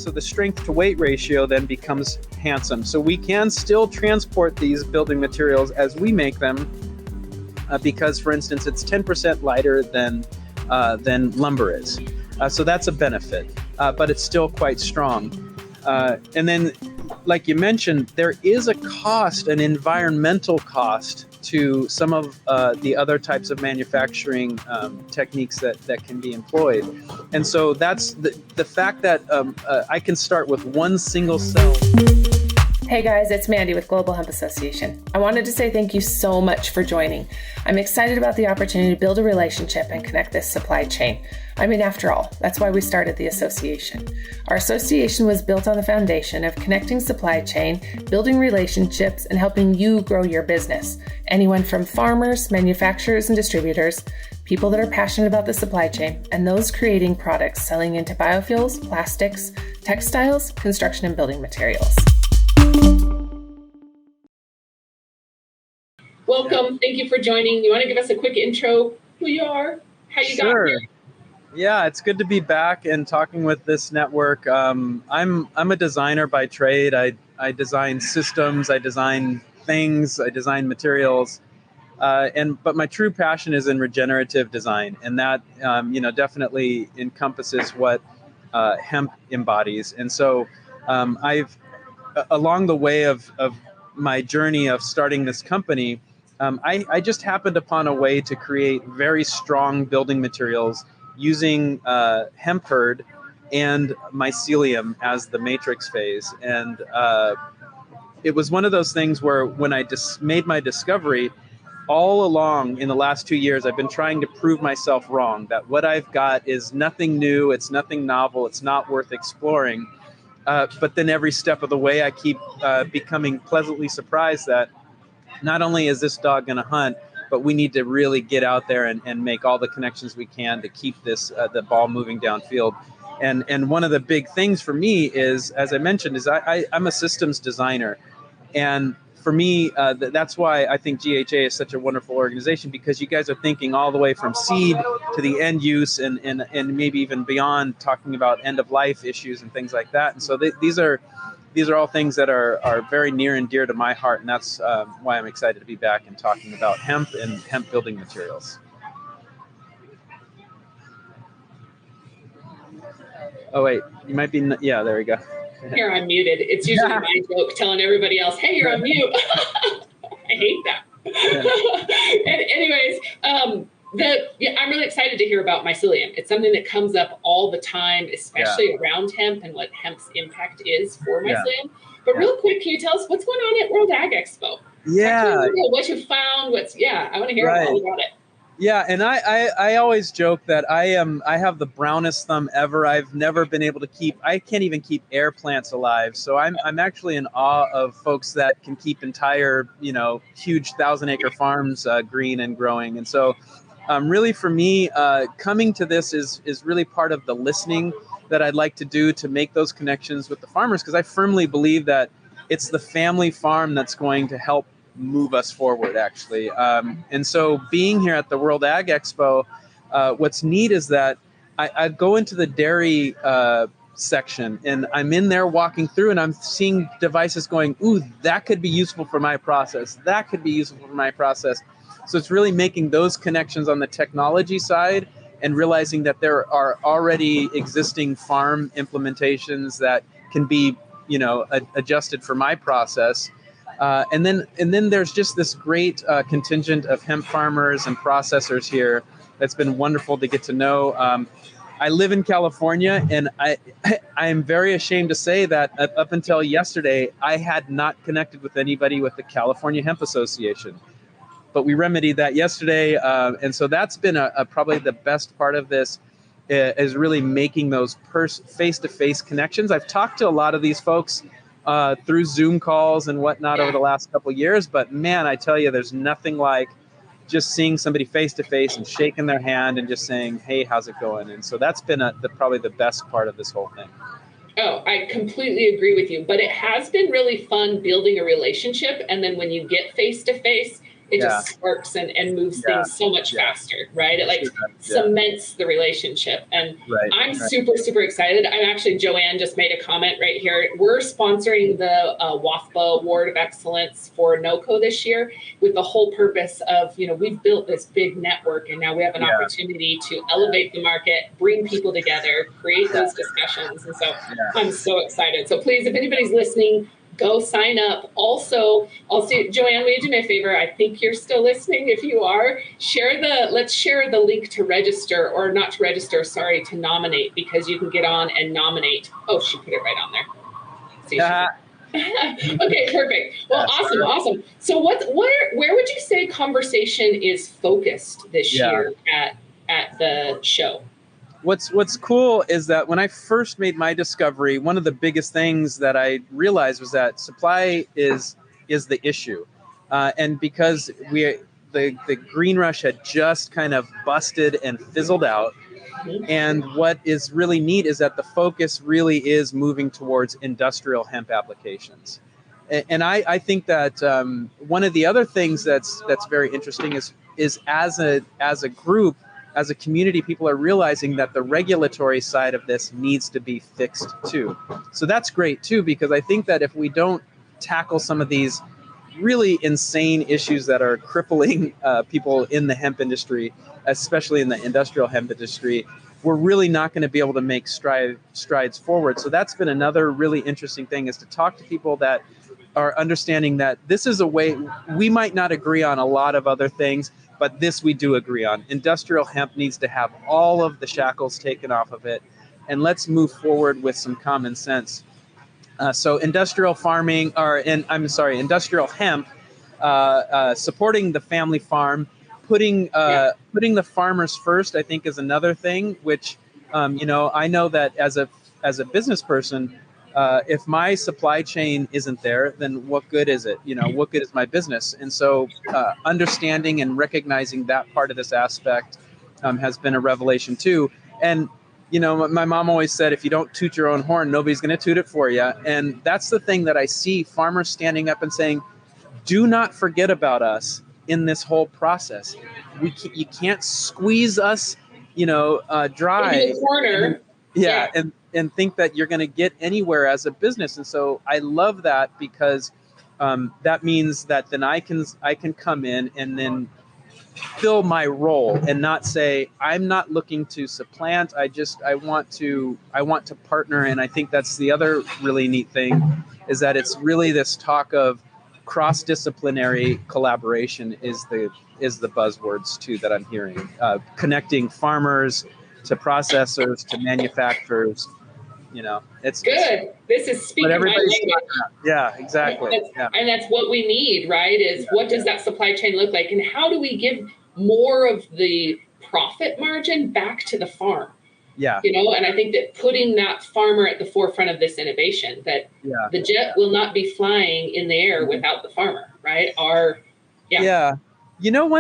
so the strength to weight ratio then becomes handsome. So we can still transport these building materials as we make them, because, for instance, it's 10% lighter than lumber is. So that's a benefit, but it's still quite strong. And then, like you mentioned, there is a cost, an environmental cost to some of the other types of manufacturing techniques that can be employed. And so that's the fact that I can start with one single cell. Hey guys, it's Mandi with Global Hemp Association. I wanted to say thank you so much for joining. I'm excited about the opportunity to build a relationship and connect this supply chain. I mean, after all, that's why we started the association. Our association was built on the foundation of connecting supply chain, building relationships, and helping you grow your business. Anyone from farmers, manufacturers, and distributors, people that are passionate about the supply chain, and those creating products selling into biofuels, plastics, textiles, construction, and building materials. Welcome. Thank you for joining. You want to give us a quick intro, who you are, how you got here? Yeah, it's good to be back and talking with this network. I'm a designer by trade. I design systems, I design things, I design materials, but my true passion is in regenerative design, and that definitely encompasses what hemp embodies. And so I've along the way of my journey of starting this company, I just happened upon a way to create very strong building materials using hemp hurd and mycelium as the matrix phase. And it was one of those things where when I made my discovery, all along in the last 2 years, I've been trying to prove myself wrong, that what I've got is nothing new, it's nothing novel, it's not worth exploring. But then every step of the way, I keep becoming pleasantly surprised that not only is this dog going to hunt, but we need to really get out there and make all the connections we can to keep this the ball moving downfield. And one of the big things for me is, as I mentioned, is I'm a systems designer. And for me, that's why I think GHA is such a wonderful organization, because you guys are thinking all the way from seed to the end use and maybe even beyond, talking about end of life issues and things like that. And so these are all things that are very near and dear to my heart, and that's why I'm excited to be back and talking about hemp and hemp building materials. Oh wait, you might be. Yeah, there we go. Here, I'm muted. It's usually my joke telling everybody else, hey, you're on mute. I hate that. And anyways, I'm really excited to hear about mycelium. It's something that comes up all the time, especially around hemp and what hemp's impact is for mycelium. But real quick, can you tell us what's going on at World Ag Expo? Yeah. What you found, I want to hear all about it. Yeah, and I always joke that I have the brownest thumb ever. I've never been able to I can't even keep air plants alive. So I'm actually in awe of folks that can keep entire, huge 1,000-acre farms green and growing. And so really for me, coming to this is really part of the listening that I'd like to do to make those connections with the farmers, because I firmly believe that it's the family farm that's going to help move us forward, actually. And so being here at the World Ag Expo, what's neat is that I go into the dairy section, and I'm in there walking through, and I'm seeing devices going, ooh, that could be useful for my process. That could be useful for my process. So it's really making those connections on the technology side and realizing that there are already existing farm implementations that can be, adjusted for my process. And then there's just this great contingent of hemp farmers and processors here that's been wonderful to get to know. I live in California, and I am very ashamed to say that up until yesterday, I had not connected with anybody with the California Hemp Association. But we remedied that yesterday, and so that's been probably the best part of this, is really making those face-to-face connections. I've talked to a lot of these folks through Zoom calls and whatnot over the last couple of years. But man, I tell you, there's nothing like just seeing somebody face to face and shaking their hand and just saying, hey, how's it going? And so that's been probably the best part of this whole thing. Oh, I completely agree with you. But it has been really fun building a relationship. And then when you get face to face, it just sparks and moves things so much faster, right? It like cements the relationship. And I'm super, super excited. I'm actually, Joanne just made a comment right here. We're sponsoring the WAFBA Award of Excellence for NOCO this year with the whole purpose of, you know, we've built this big network and now we have an opportunity to elevate the market, bring people together, create those discussions. And so I'm so excited. So please, if anybody's listening, go sign up. Also, I'll see, Joanne, will you do me a favor? I think you're still listening. If you are, let's share the link to register, or not to register, sorry, to nominate, because you can get on and nominate. Oh, she put it right on there. See, okay, perfect. Well, awesome. So where would you say conversation is focused this year at the show? What's cool is that when I first made my discovery, one of the biggest things that I realized was that supply is the issue, and because the green rush had just kind of busted and fizzled out, and what is really neat is that the focus really is moving towards industrial hemp applications, and I think that one of the other things that's very interesting is as a group. As a community, people are realizing that the regulatory side of this needs to be fixed too. So that's great too, because I think that if we don't tackle some of these really insane issues that are crippling people in the hemp industry, especially in the industrial hemp industry, we're really not going to be able to make strides forward. So that's been another really interesting thing, is to talk to people that are understanding that this is a way. We might not agree on a lot of other things, but this we do agree on. Industrial hemp needs to have all of the shackles taken off of it, and let's move forward with some common sense. So industrial farming, industrial hemp, supporting the family farm, putting the farmers first, I think, is another thing. Which, I know that as a business person, if my supply chain isn't there, then what good is it? What good is my business? And so understanding and recognizing that part of this aspect has been a revelation too. And, my mom always said, if you don't toot your own horn, nobody's going to toot it for you. And that's the thing that I see farmers standing up and saying, do not forget about us in this whole process. You can't squeeze us, dry. In the corner. And think that you're going to get anywhere as a business. And so I love that, because that means that then I can come in and then fill my role and not say, I'm not looking to supplant. I want to partner. And I think that's the other really neat thing, is that it's really this talk of cross-disciplinary collaboration is the buzzwords too that I'm hearing, connecting farmers to processors to manufacturers. It's good. This is speaking my language. Yeah, exactly. And that's what we need, right? What does that supply chain look like? And how do we give more of the profit margin back to the farm? Yeah. And I think that putting that farmer at the forefront of this innovation, that the jet will not be flying in the air without the farmer, right? One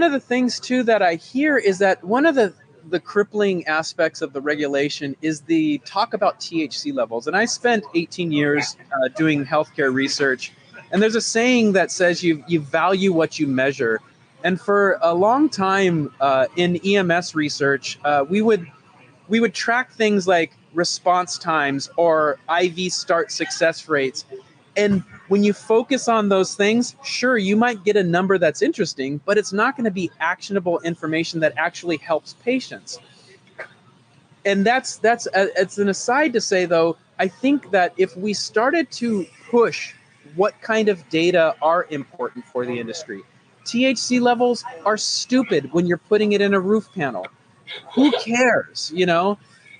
of the things too that I hear is that one of the crippling aspects of the regulation is the talk about THC levels. And I spent 18 years doing healthcare research. And there's a saying that says you value what you measure. And for a long time in EMS research, we would track things like response times or IV start success rates. And when you focus on those things, sure, you might get a number that's interesting, but it's not going to be actionable information that actually helps patients. And it's an aside to say, though, I think that if we started to push what kind of data are important for the industry, THC levels are stupid when you're putting it in a roof panel. Who cares,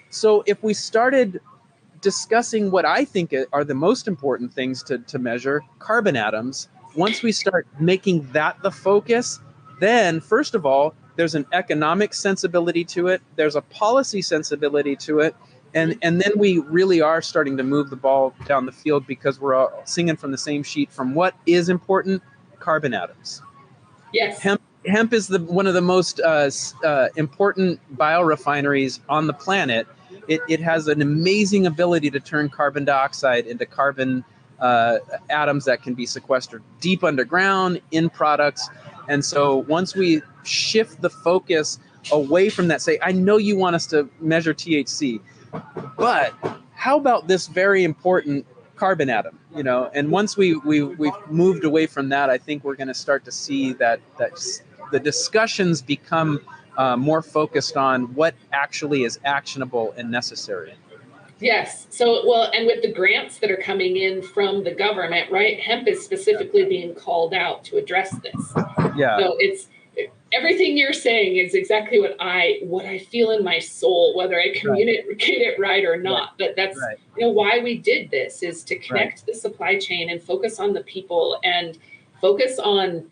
So if we started discussing what I think are the most important things to measure, carbon atoms, once we start making that the focus, then first of all, there's an economic sensibility to it, there's a policy sensibility to it, and then we really are starting to move the ball down the field, because we're all singing from the same sheet from what is important, carbon atoms. Yes. Hemp is one of the most important biorefineries on the planet. It has an amazing ability to turn carbon dioxide into carbon atoms that can be sequestered deep underground in products. And so once we shift the focus away from that, say, I know you want us to measure THC, but how about this very important carbon atom, you know? And once we've moved away from that, I think we're going to start to see that the discussions become more focused on what actually is actionable and necessary. Yes. So, well, and with the grants that are coming in from the government, right? Hemp is specifically being called out to address this. Yeah. So it's everything you're saying is exactly what I feel in my soul, whether I communicate it right or not. But that's you know why we did this, is to connect the supply chain and focus on the people and focus on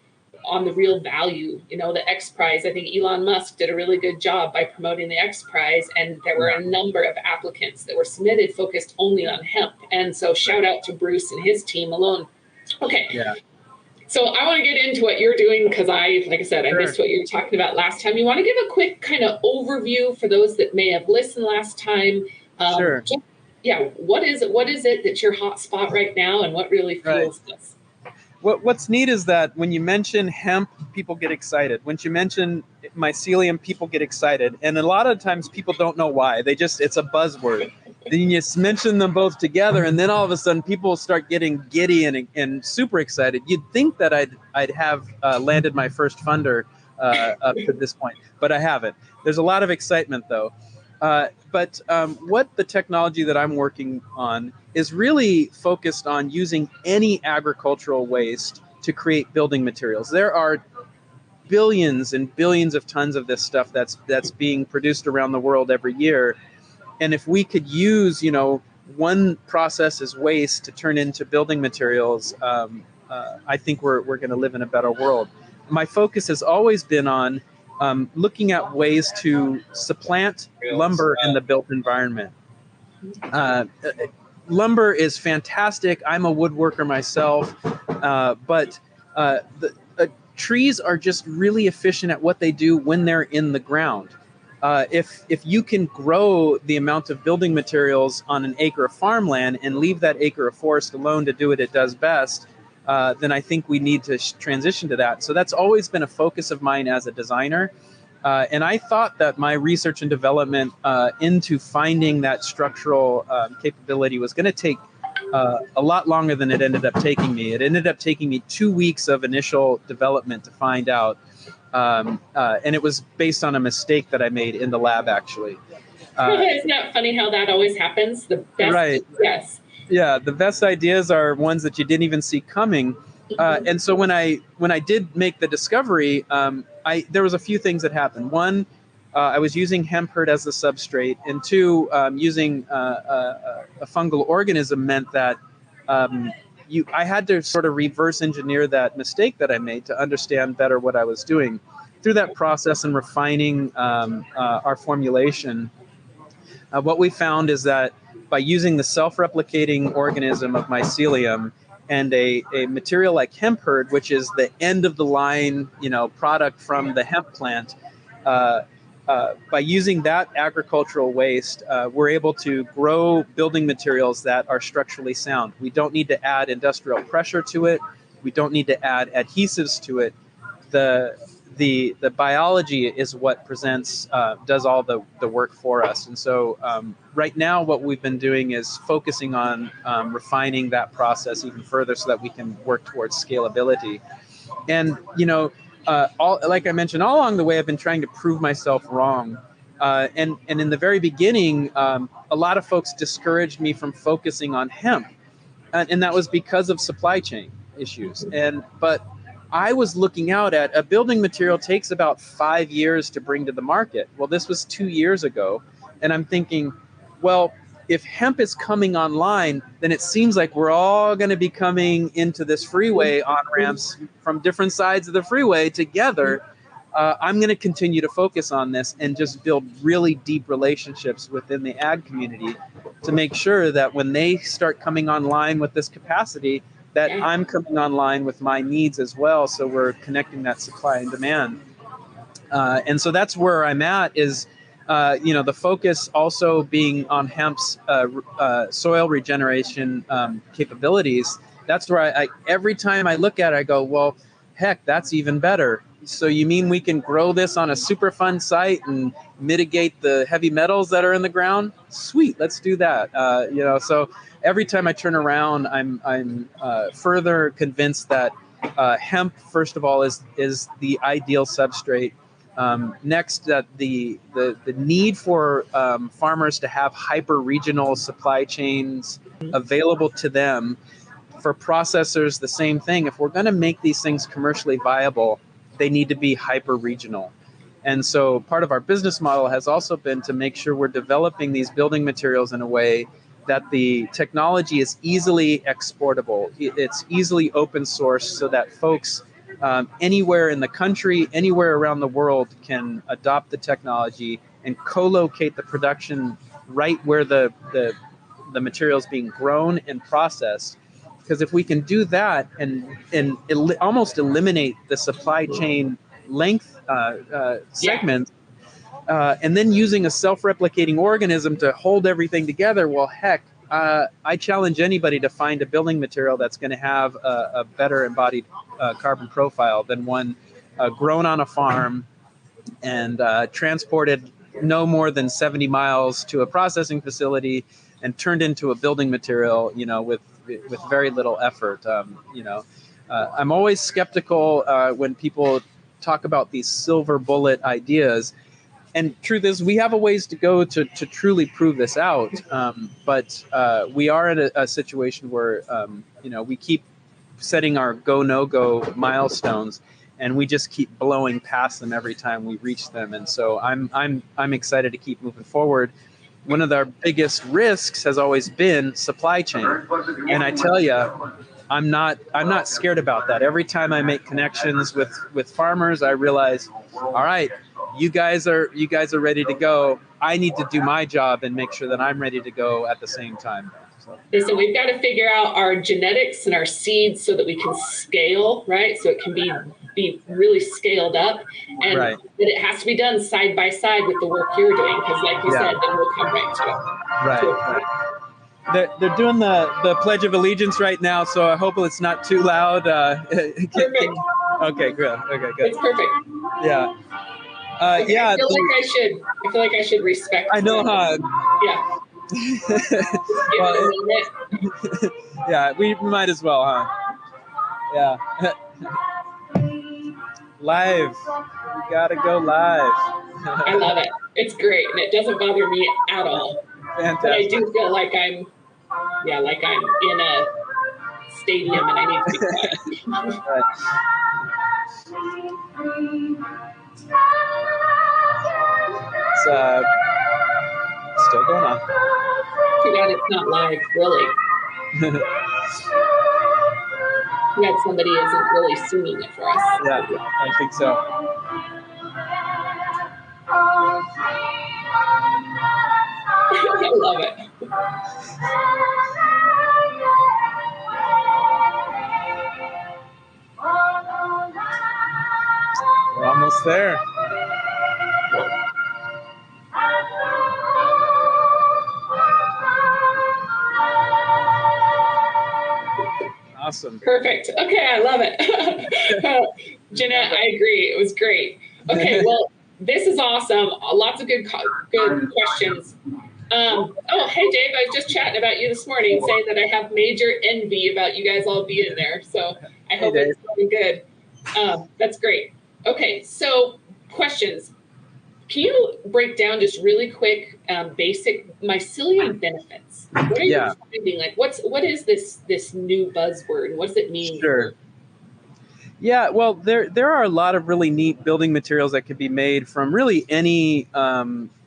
the real value. You know, the X Prize, I think Elon Musk did a really good job by promoting the X Prize, and there were a number of applicants that were submitted focused only on hemp. And so shout out to Bruce and his team alone. Okay. Yeah. So I want to get into what you're doing, because like I said, I missed what you were talking about last time. You want to give a quick kind of overview for those that may have listened last time? Sure. What is it that's your hot spot right now, and what really fuels this? What's neat is that when you mention hemp, people get excited. When you mention mycelium, people get excited. And a lot of times people don't know why. It's a buzzword. Then you just mention them both together, and then all of a sudden people start getting giddy and super excited. You'd think that I'd have landed my first funder up to this point, but I haven't. There's a lot of excitement though. But what the technology that I'm working on is really focused on using any agricultural waste to create building materials. There are billions and billions of tons of this stuff that's being produced around the world every year. And if we could use, you know, one process as waste to turn into building materials, I think we're going to live in a better world. My focus has always been on looking at ways to supplant lumber in the built environment. Lumber is fantastic. I'm a woodworker myself, but trees are just really efficient at what they do when they're in the ground. If you can grow the amount of building materials on an acre of farmland and leave that acre of forest alone to do what it does best, then I think we need to transition to that. So that's always been a focus of mine as a designer. And I thought that my research and development into finding that structural capability was going to take a lot longer than it ended up taking me. It ended up taking me 2 weeks of initial development to find out. And it was based on a mistake that I made in the lab, actually. Isn't that funny how that always happens? The best, yes. Yeah, the best ideas are ones that you didn't even see coming. And so when I did make the discovery, there was a few things that happened. One, I was using hemp hurd as the substrate, and two, using a fungal organism meant that I had to sort of reverse engineer that mistake that I made to understand better what I was doing. Through that process and refining our formulation, what we found is that by using the self-replicating organism of mycelium and a material like hemp hurd, which is the end of the line, you know, product from the hemp plant, by using that agricultural waste, we're able to grow building materials that are structurally sound. We don't need to add industrial pressure to it. We don't need to add adhesives to it. The biology is what does all the work for us. And so right now what we've been doing is focusing on refining that process even further so that we can work towards scalability. And, you know, like I mentioned, all along the way, I've been trying to prove myself wrong. And in the very beginning, a lot of folks discouraged me from focusing on hemp. And that was because of supply chain issues. But I was looking out at a building material takes about 5 years to bring to the market. Well, this was 2 years ago. And I'm thinking, well, if hemp is coming online, then it seems like we're all going to be coming into this freeway on-ramps from different sides of the freeway together. I'm going to continue to focus on this and just build really deep relationships within the ag community to make sure that when they start coming online with this capacity, that I'm coming online with my needs as well. So we're connecting that supply and demand. And so that's where I'm at is, you know, the focus also being on hemp's soil regeneration capabilities. That's where I every time I look at it, I go, well, heck, that's even better. So you mean we can grow this on a Superfund site and mitigate the heavy metals that are in the ground? Sweet, let's do that. So every time I turn around, I'm further convinced that hemp, first of all, is the ideal substrate. Next, that the need for farmers to have hyper-regional supply chains available to them. For processors, the same thing. If we're going to make these things commercially viable, they need to be hyper-regional. And so part of our business model has also been to make sure we're developing these building materials in a way that the technology is easily exportable. It's easily open source so that folks anywhere in the country, anywhere around the world can adopt the technology and co-locate the production right where the material is being grown and processed. Because if we can do that and almost eliminate the supply chain length segments, and then using a self-replicating organism to hold everything together, well, heck, I challenge anybody to find a building material that's going to have a better embodied carbon profile than one grown on a farm and transported no more than 70 miles to a processing facility and turned into a building material, with very little effort. I'm always skeptical when people talk about these silver bullet ideas. And truth is, we have a ways to go to truly prove this out. But we are in a situation where, we keep setting our go, no go milestones, and we just keep blowing past them every time we reach them. And so I'm excited to keep moving forward. One of our biggest risks has always been supply chain. And I tell you, I'm not scared about that. Every time I make connections with farmers, I realize, all right, you guys are ready to go. I need to do my job and make sure that I'm ready to go at the same time. So we've got to figure out our genetics and our seeds so that we can scale, right? So it can be really scaled up, and right. But it has to be done side by side with the work you're doing, because like you said, then we'll come right to it. Right. They're doing the Pledge of Allegiance right now, so I hope it's not too loud. Perfect. Okay, good. Okay, good. It's perfect. Yeah. Okay, yeah. I feel like I should respect. I know, huh? Yeah. Well, yeah, we might as well, huh? Yeah. Live. We gotta go live. I love it. It's great, and it doesn't bother me at all. Fantastic. But I do feel like I'm in a stadium and I need to be quiet. Right. It's still going on. Too bad it's not live, really. Too bad somebody isn't really singing it for us. Yeah, I think so. I love it. We're almost there. Awesome. Perfect. Okay, I love it. Jeanette, I agree. It was great. Okay, well, this is awesome. Lots of good questions. Hey, Dave, I was just chatting about you this morning, saying that I have major envy about you guys all being there. So I hope it's going good. That's great. Okay, so questions. Can you break down just really quick basic mycelium benefits? What are you finding? Like, what is this new buzzword? What does it mean? Sure. Yeah, well, there are a lot of really neat building materials that can be made from really any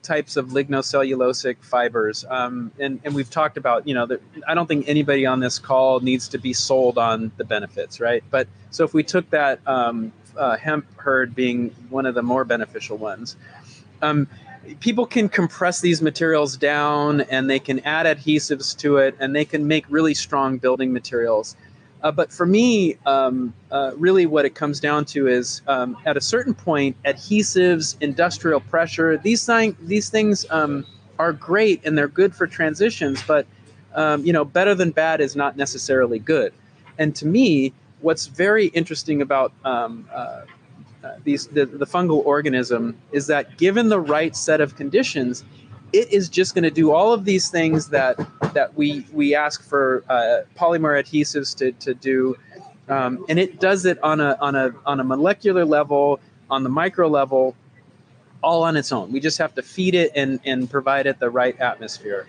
types of lignocellulosic fibers. And we've talked about, I don't think anybody on this call needs to be sold on the benefits, right? But so if we took that hemp hurd being one of the more beneficial ones, people can compress these materials down and they can add adhesives to it and they can make really strong building materials. But for me, really what it comes down to is at a certain point, adhesives, industrial pressure, these things are great and they're good for transitions, but better than bad is not necessarily good. And to me, what's very interesting about the fungal organism is that given the right set of conditions, it is just going to do all of these things that we ask for polymer adhesives to do, and it does it on a molecular level, on the micro level, all on its own. We just have to feed it and provide it the right atmosphere.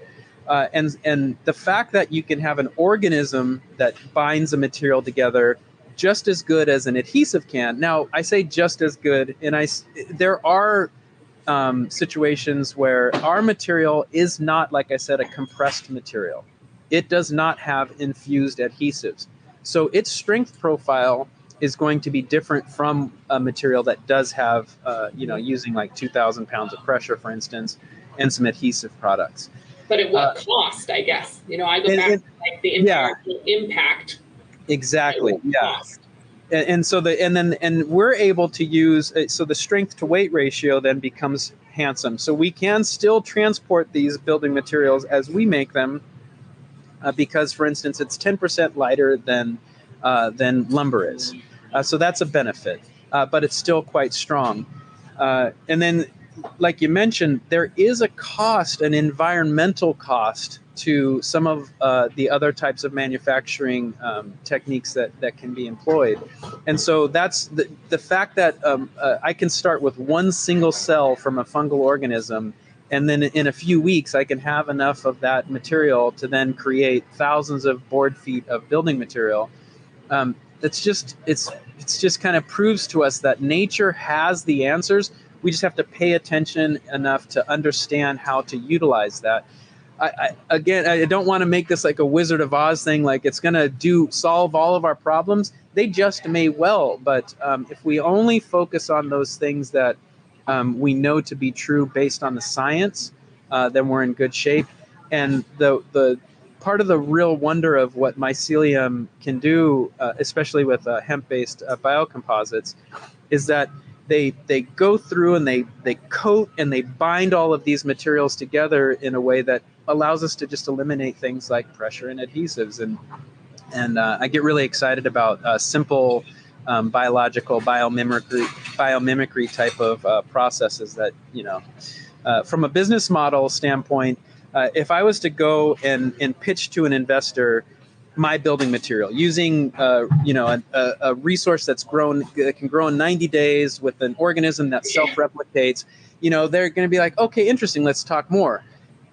And the fact that you can have an organism that binds a material together just as good as an adhesive can. Now, I say just as good, and there are situations where our material is not, like I said, a compressed material. It does not have infused adhesives. So its strength profile is going to be different from a material that does have, using like 2,000 pounds of pressure, for instance, and some adhesive products. But at what cost, I guess? I go back to like the environmental impact. Exactly. Yeah. And so we're able to use, so the strength to weight ratio then becomes handsome. So we can still transport these building materials as we make them, because, for instance, it's 10% lighter than lumber is. So that's a benefit, but it's still quite strong. And then, like you mentioned, there is a cost, an environmental cost to some of the other types of manufacturing techniques that can be employed. And so that's the fact that I can start with one single cell from a fungal organism, and then in a few weeks I can have enough of that material to then create thousands of board feet of building material. It's just kind of proves to us that nature has the answers. We just have to pay attention enough to understand how to utilize that. I don't want to make this like a Wizard of Oz thing, like it's going to solve all of our problems. They just may well, but if we only focus on those things that we know to be true based on the science, then we're in good shape. And the part of the real wonder of what mycelium can do, especially with hemp-based biocomposites, is that they go through and they coat and they bind all of these materials together in a way that allows us to just eliminate things like pressure and adhesives. And I get really excited about simple biological biomimicry type of processes that, from a business model standpoint, if I was to go and pitch to an investor my building material using a resource that can grow in 90 days with an organism that self-replicates, they're going to be like, okay, interesting, let's talk more.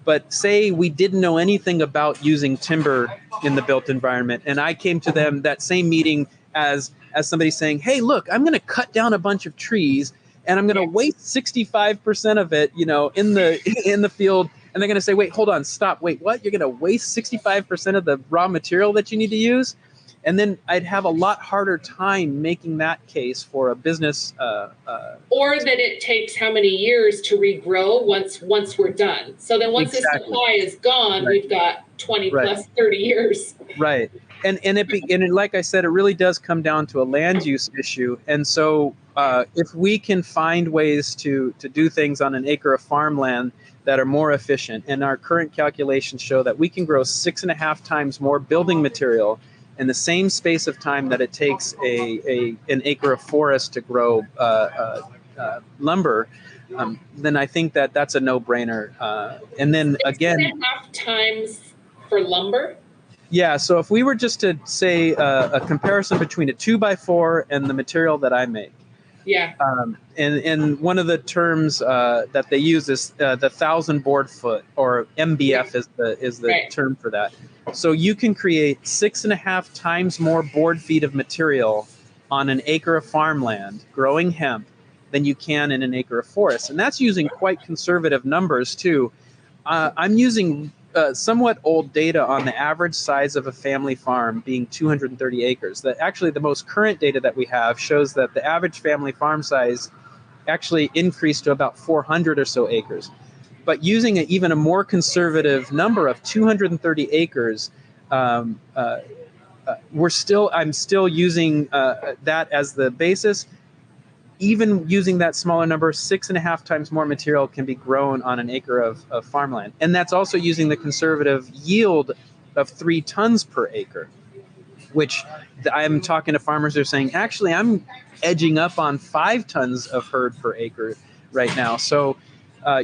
But say we didn't know anything about using timber in the built environment, and I came to them that same meeting as somebody saying, hey, look, I'm going to cut down a bunch of trees and I'm going to waste 65% of it, in the field. And they're going to say, wait, hold on, stop. Wait, what? You're going to waste 65% of the raw material that you need to use? And then I'd have a lot harder time making that case for a business. Or that it takes how many years to regrow once we're done. So then once the supply is gone, we've got 20 plus 30 years. Right. And like I said, it really does come down to a land use issue. And so if we can find ways to do things on an acre of farmland that are more efficient, and our current calculations show that we can grow 6.5 times more building material in the same space of time that it takes an acre of forest to grow lumber, then I think that's a no-brainer. And then again, 6.5 times for lumber? Yeah, so if we were just to say a comparison between a 2x4 and the material that I make. Yeah. And one of the terms that they use is the 1,000 board foot, or MBF is the term for that. So you can create 6.5 times more board feet of material on an acre of farmland growing hemp than you can in an acre of forest. And that's using quite conservative numbers too. I'm using somewhat old data on the average size of a family farm being 230 acres. Actually, the most current data that we have shows that the average family farm size actually increased to about 400 or so acres. But using even a more conservative number of 230 acres, I'm still using that as the basis. Even using that smaller number, 6.5 times more material can be grown on an acre of farmland. And that's also using the conservative yield of 3 tons per acre. which I'm talking to farmers who are saying, actually, I'm edging up on 5 tons of hurd per acre right now. So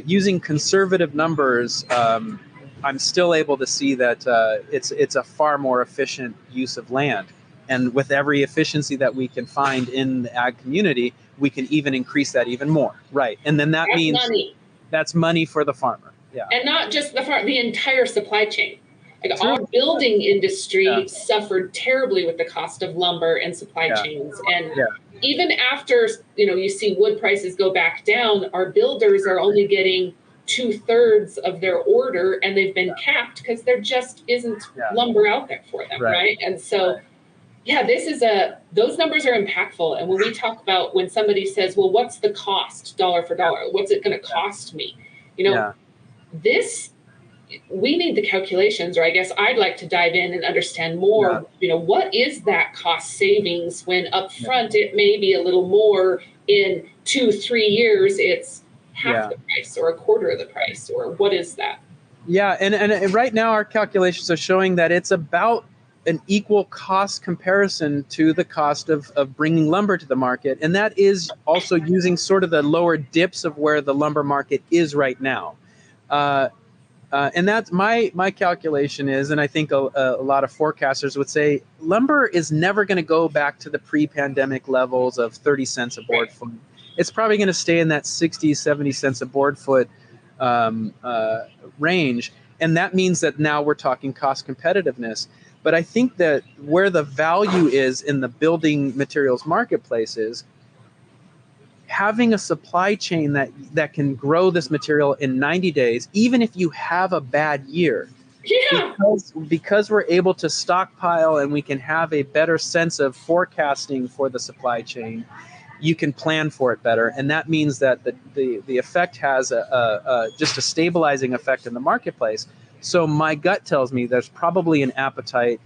using conservative numbers, I'm still able to see that it's a far more efficient use of land. And with every efficiency that we can find in the ag community, we can even increase that even more. Right. And then that means money. That's money for the farmer. Yeah. And not just the farm, the entire supply chain. Like our building industry suffered terribly with the cost of lumber and supply chains. And even after, you see wood prices go back down, our builders are only getting 2/3 of their order, and they've been capped because there just isn't lumber out there for them. Right. And so, those numbers are impactful. And when we talk about when somebody says, well, what's the cost dollar for dollar? What's it going to cost me? We need the calculations, or I guess I'd like to dive in and understand more, what is that cost savings when upfront it may be a little more, in 2-3 years, it's half the price or a quarter of the price, or what is that? Yeah. And right now our calculations are showing that it's about an equal cost comparison to the cost of bringing lumber to the market. And that is also using sort of the lower dips of where the lumber market is right now. And that's my calculation is, and I think a lot of forecasters would say, lumber is never going to go back to the pre-pandemic levels of 30 cents a board foot. It's probably going to stay in that 60, 70 cents a board foot range. And that means that now we're talking cost competitiveness. But I think that where the value is in the building materials marketplace is having a supply chain that can grow this material in 90 days, even if you have a bad year. Yeah. Because we're able to stockpile and we can have a better sense of forecasting for the supply chain, you can plan for it better. And that means that the effect has just a stabilizing effect in the marketplace. So my gut tells me there's probably an appetite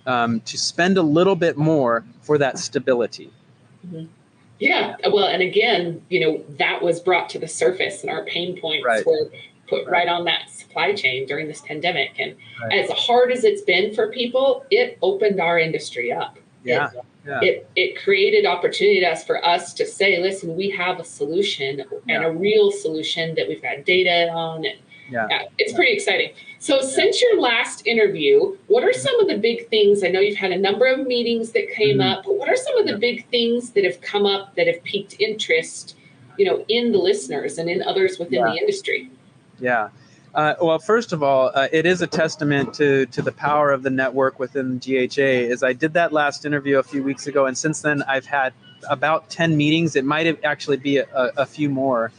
to spend a little bit more for that stability. Mm-hmm. Yeah. Well, and again, that was brought to the surface, and our pain points were put right on that supply chain during this pandemic. And as hard as it's been for people, it opened our industry up. Yeah. It created opportunity for us to say, listen, we have a solution and a real solution that we've got data on. And it's pretty exciting. So since your last interview, what are some of the big things? I know you've had a number of meetings that came up, but what are some of the big things that have come up that have piqued interest, in the listeners and in others within the industry? Yeah. Well, first of all, it is a testament to the power of the network within GHA. As I did that last interview a few weeks ago, and since then I've had about 10 meetings. It might have actually be a few more.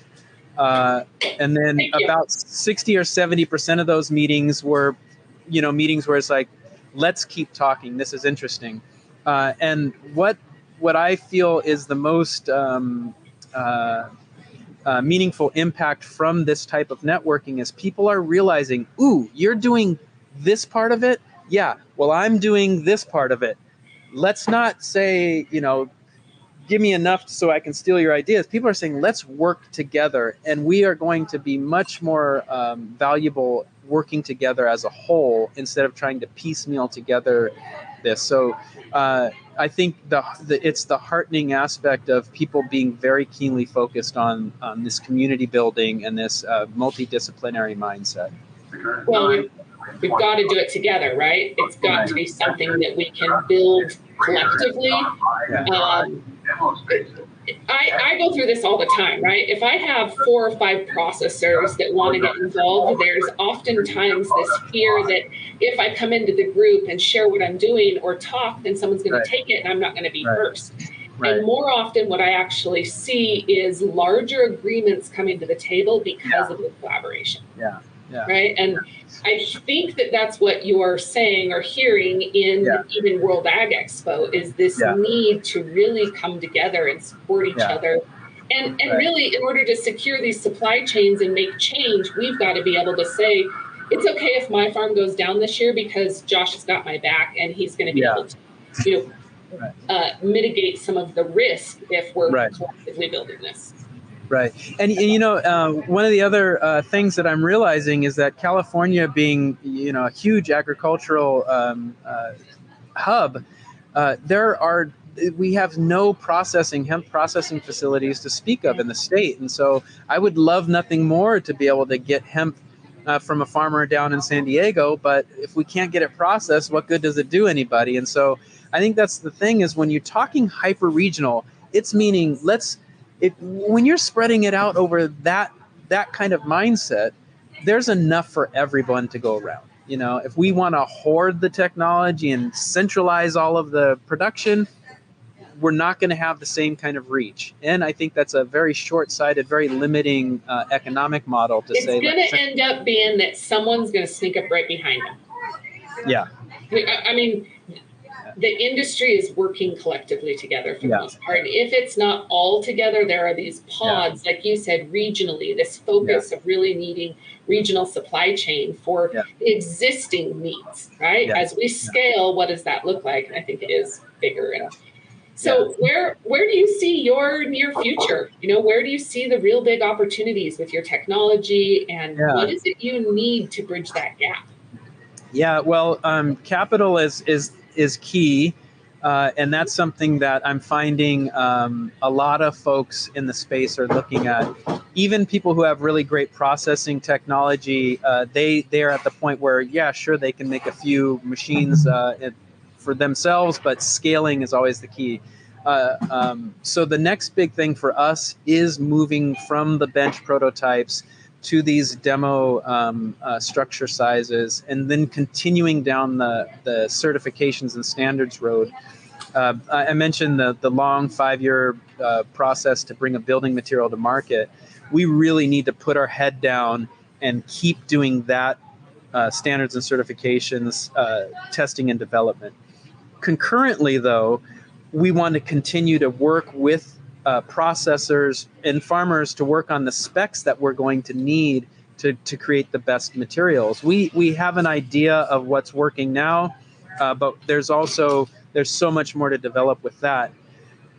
And then about 60 or 70% of those meetings were, meetings where it's like, let's keep talking. This is interesting. And what I feel is the most meaningful impact from this type of networking is people are realizing, ooh, you're doing this part of it? Yeah, well, I'm doing this part of it. Let's not say, give me enough so I can steal your ideas. People are saying, let's work together, and we are going to be much more valuable working together as a whole instead of trying to piecemeal together this. So I think it's the heartening aspect of people being very keenly focused on this community building and this multidisciplinary mindset. Well, we've got to do it together, right? It's got to be something that we can build collectively. I go through this all the time, right? If I have 4 or 5 processors that want to get involved, there's oftentimes this fear that if I come into the group and share what I'm doing or talk, then someone's going to take it and I'm not going to be first. And more often what I actually see is larger agreements coming to the table because of the collaboration. Right. And I think that's what you are saying or hearing in even World Ag Expo is this need to really come together and support each other. And really, in order to secure these supply chains and make change, we've got to be able to say, it's okay if my farm goes down this year because Josh has got my back and he's going to be able to mitigate some of the risk if we're collectively building this. Right. And one of the other things that I'm realizing is that California being, a huge agricultural hub, we have no hemp processing facilities to speak of in the state. And so I would love nothing more to be able to get hemp from a farmer down in San Diego. But if we can't get it processed, what good does it do anybody? And so I think that's the thing, is when you're talking hyper regional, it's meaning when you're spreading it out over that kind of mindset, there's enough for everyone to go around. If we want to hoard the technology and centralize all of the production, we're not going to have the same kind of reach. And I think that's a very short-sighted, very limiting economic model to say. It's going to end up being that someone's going to sneak up right behind them. Yeah. I mean, the industry is working collectively together for the most part. And if it's not all together, there are these pods, like you said, regionally, this focus of really needing regional supply chain for existing needs, right? As we scale, what does that look like? And I think it is bigger. And so where do you see your near future? Where do you see the real big opportunities with your technology, and what is it you need to bridge that gap? Yeah, well, capital is key. And that's something that I'm finding a lot of folks in the space are looking at. Even people who have really great processing technology, they are at the point where, sure, they can make a few machines for themselves, but scaling is always the key. So the next big thing for us is moving from the bench prototypes to these demo structure sizes, and then continuing down the certifications and standards road. I mentioned the long 5-year process to bring a building material to market. We really need to put our head down and keep doing that standards and certifications, testing and development. Concurrently, though, we want to continue to work with processors and farmers to work on the specs that we're going to need to create the best materials. We have an idea of what's working now, but there's so much more to develop with that.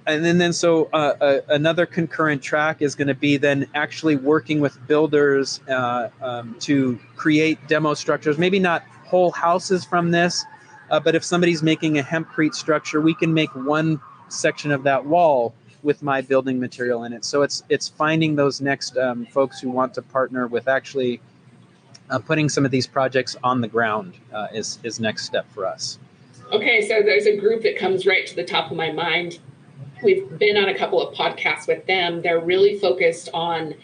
And then another concurrent track is going to be then actually working with builders to create demo structures, maybe not whole houses from this, but if somebody's making a hempcrete structure, we can make one section of that wall with my building material in it. So it's finding those next folks who want to partner with actually putting some of these projects on the ground is next step for us. Okay, so there's a group that comes right to the top of my mind. We've been on a couple of podcasts with them. They're really focused on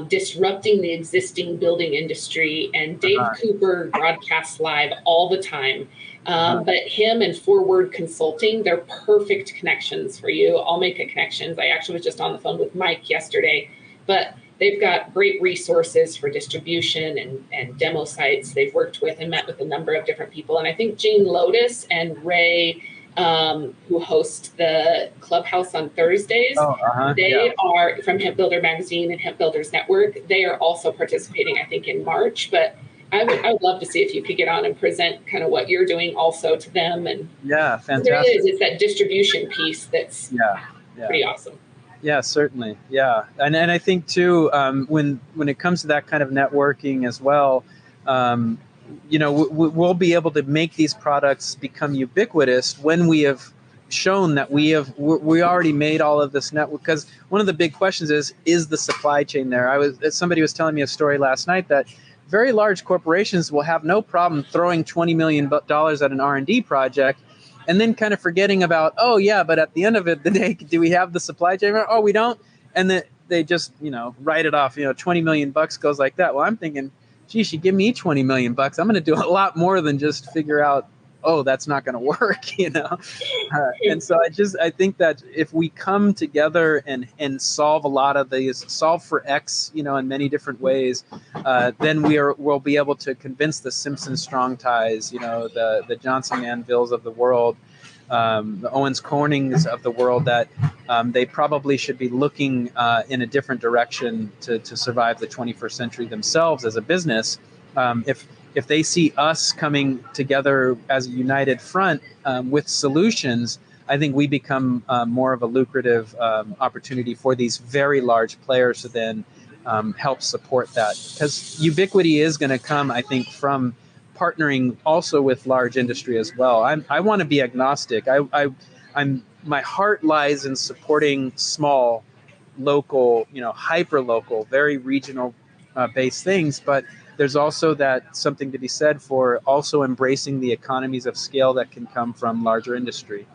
disrupting the existing building industry, and Dave Cooper broadcasts live all the time. But him and Forward Consulting, they're perfect connections for you. I'll make a connections. I actually was just on the phone with Mike yesterday, but they've got great resources for distribution and demo sites. They've worked with and met with a number of different people. And I think Gene Lotus and Ray, who host the Clubhouse on Thursdays, they are from Hemp Builder Magazine and Hemp Builders Network. They are also participating, I think, in March. But I would love to see if you could get on and present kind of what you're doing also to them. And fantastic. There is. It's that distribution piece that's pretty awesome. Yeah, certainly. Yeah. And I think too, when it comes to that kind of networking as well, we'll be able to make these products become ubiquitous when we have shown that we already made all of this network. Because one of the big questions is the supply chain there? Somebody was telling me a story last night that very large corporations will have no problem throwing $20 million at an R&D project, and then kind of forgetting about, but at the end of the day, do we have the supply chain? Oh, we don't. And then they just, write it off. $20 million goes like that. Well, I'm thinking, geez, you give me $20 million, I'm going to do a lot more than just figure out, that's not going to work, And so I think that if we come together and solve a lot of these, solve for X, in many different ways, then we'll be able to convince the Simpson Strong Ties, the Johnson Manvilles of the world, the Owens Cornings of the world, that they probably should be looking in a different direction to survive the 21st century themselves as a business. If they see us coming together as a united front with solutions, I think we become more of a lucrative opportunity for these very large players to then help support that. Because ubiquity is going to come, I think, from partnering also with large industry as well. I want to be agnostic. My heart lies in supporting small, local, hyper local, very regional based things, but there's also that something to be said for also embracing the economies of scale that can come from larger industry.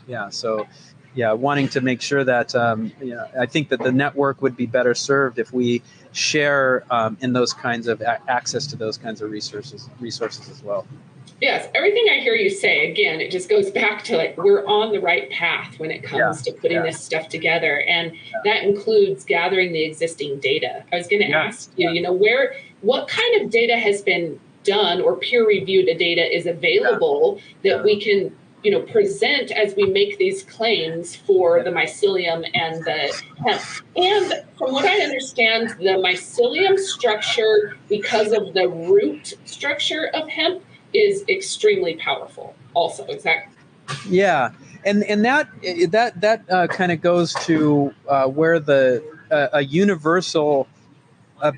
Yeah. So, yeah, wanting to make sure that I think that the network would be better served if we share in those kinds of access to those kinds of resources as well. Yes, everything I hear you say, again, it just goes back to like we're on the right path when it comes to putting this stuff together. And that includes gathering the existing data. I was going to ask you, what kind of data has been done or peer-reviewed data is available that we can, present as we make these claims for the mycelium and the hemp. And from what I understand, the mycelium structure, because of the root structure of hemp, is extremely powerful also. Is that? Yeah. And that kind of goes to where a universal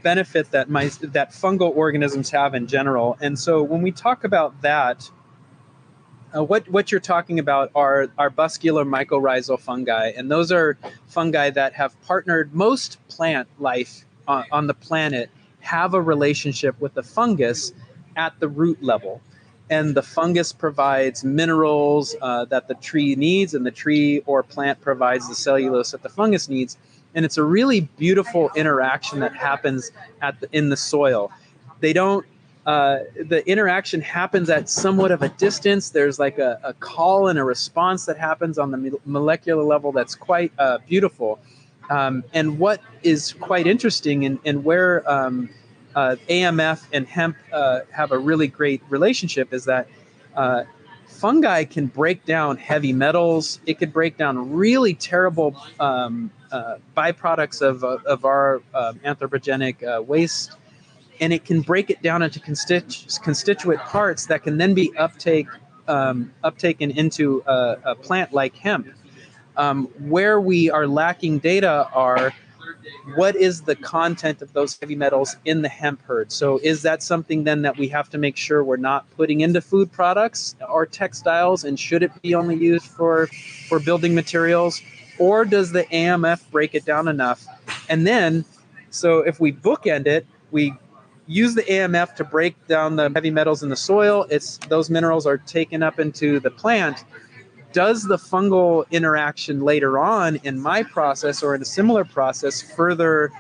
benefit that fungal organisms have in general. And so when we talk about that, what you're talking about are Muscular mycorrhizal fungi, and those are fungi that have partnered. Most plant life on the planet have a relationship with the fungus at the root level, and the fungus provides minerals that the tree needs, and the tree or plant provides the cellulose that the fungus needs, and it's a really beautiful interaction that happens in the soil. They don't. The interaction happens at somewhat of a distance. There's like a call and a response that happens on the molecular level that's quite beautiful. And what is quite interesting and where AMF and hemp have a really great relationship is that fungi can break down heavy metals. It could break down really terrible byproducts of our anthropogenic waste. And it can break it down into constituent parts that can then be uptaken into a plant like hemp. Where we are lacking data are what is the content of those heavy metals in the hemp hurd. So is that something then that we have to make sure we're not putting into food products or textiles, and should it be only used for building materials? Or does the AMF break it down enough? And then, so if we bookend it, we use the AMF to break down the heavy metals in the soil. Those minerals are taken up into the plant. Does the fungal interaction later on in my process or in a similar process further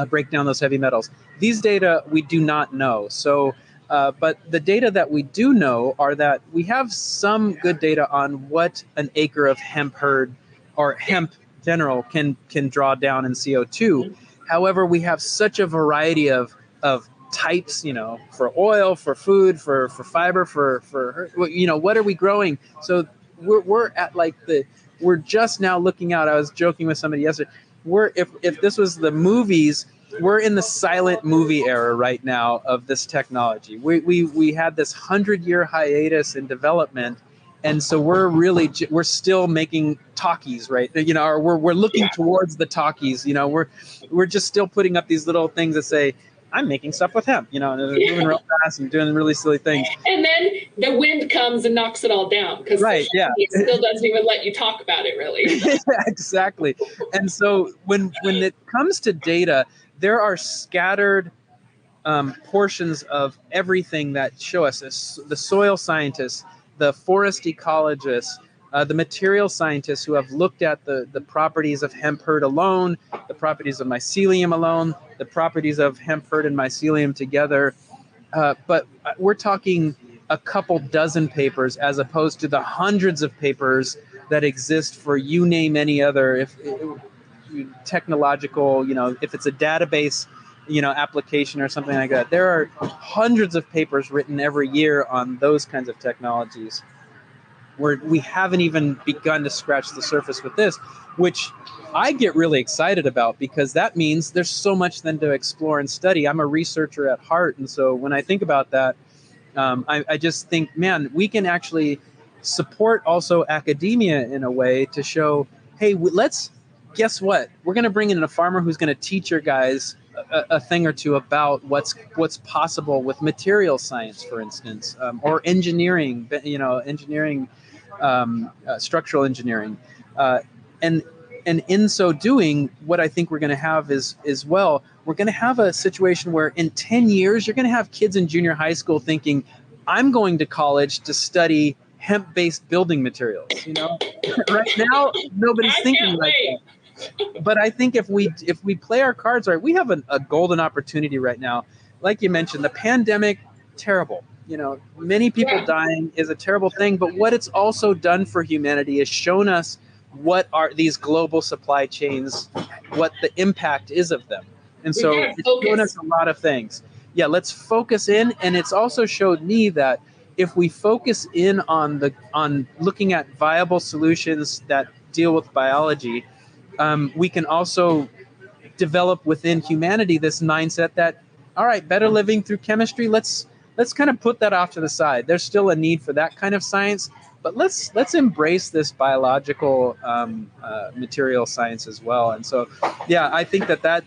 break down those heavy metals? These data we do not know. So, but the data that we do know are that we have some good data on what an acre of hemp hurd or hemp in general can draw down in CO2. However, we have such a variety of types, for oil, for food, for fiber, for what are we growing? So we're at we're just now looking out. I was joking with somebody yesterday. If this was the movies, we're in the silent movie era right now of this technology. We had this 100-year hiatus in development. And so we're still making talkies, right? Or we're looking towards the talkies. We're just still putting up these little things that say, "I'm making stuff with hemp," and they're moving real fast and doing really silly things. And then the wind comes and knocks it all down because it still doesn't even let you talk about it, really. Yeah, exactly. And so when it comes to data, there are scattered portions of everything that show us this, the soil scientists, the forest ecologists, the material scientists who have looked at the properties of hemp hurd alone, the properties of mycelium alone, the properties of hemp hurd and mycelium together. But we're talking a couple dozen papers as opposed to the hundreds of papers that exist for you name any other technological, if it's a database application or something like that. There are hundreds of papers written every year on those kinds of technologies, where we haven't even begun to scratch the surface with this, which I get really excited about, because that means there's so much then to explore and study. I'm a researcher at heart, and so when I think about that, I just think, man, we can actually support also academia in a way to show, hey, guess what? We're going to bring in a farmer who's going to teach your guys a thing or two about what's possible with material science, for instance, or engineering, structural engineering, and in so doing, what I think we're going to have is we're going to have a situation where in 10 years you're going to have kids in junior high school thinking, I'm going to college to study hemp-based building materials. Right now nobody's thinking like that. But I think if we play our cards right, we have a golden opportunity right now. Like you mentioned, the pandemic, terrible. Many people dying is a terrible thing. But what it's also done for humanity is shown us what are these global supply chains, what the impact is of them. And so it's shown us a lot of things. Yeah, let's focus in. And it's also showed me that if we focus in on looking at viable solutions that deal with biology, we can also develop within humanity this mindset that, all right, better living through chemistry. Let's kind of put that off to the side. There's still a need for that kind of science, but let's embrace this biological material science as well. And so, yeah, I think that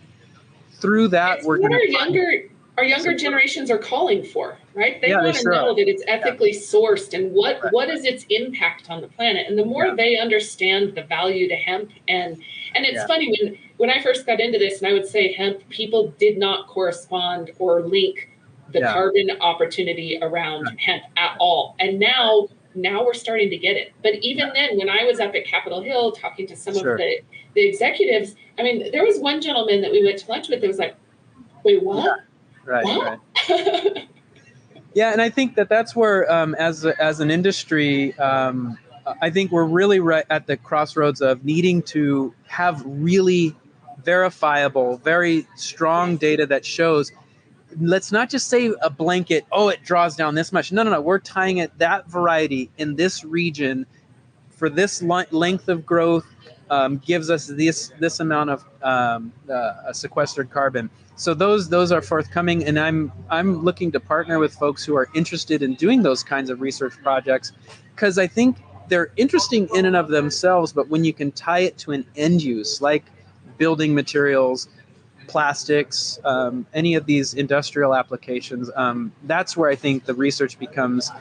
through that it's we're going to our younger generations are calling for, right? They want to know that it's ethically sourced and what is its impact on the planet. And the more they understand the value to hemp, and it's funny when I first got into this and I would say hemp, people did not correspond or link the carbon opportunity around hemp at all. And now we're starting to get it. But even then, when I was up at Capitol Hill talking to some of the executives, I mean, there was one gentleman that we went to lunch with that was like, wait, what? Yeah. Right. Yeah, and I think that's where, as an industry, I think we're really right at the crossroads of needing to have really verifiable, very strong data that shows. Let's not just say a blanket, it draws down this much. No. We're tying it, that variety in this region for this length of growth gives us this amount of sequestered carbon. So those are forthcoming, and I'm looking to partner with folks who are interested in doing those kinds of research projects, because I think they're interesting in and of themselves, but when you can tie it to an end use like building materials, plastics, any of these industrial applications, that's where I think the research becomes,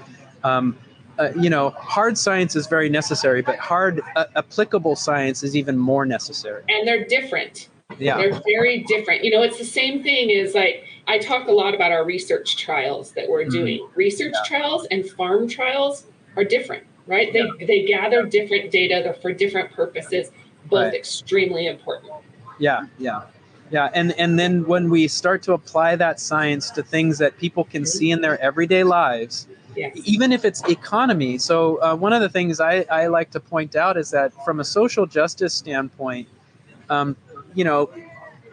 hard science is very necessary, but hard applicable science is even more necessary. And they're different. Yeah. They're very different. It's the same thing as like, I talk a lot about our research trials that we're doing. Research trials and farm trials are different, right? They gather different data for different purposes, both extremely important. Yeah. And then when we start to apply that science to things that people can see in their everyday lives, even if it's economy. So one of the things I like to point out is that from a social justice standpoint,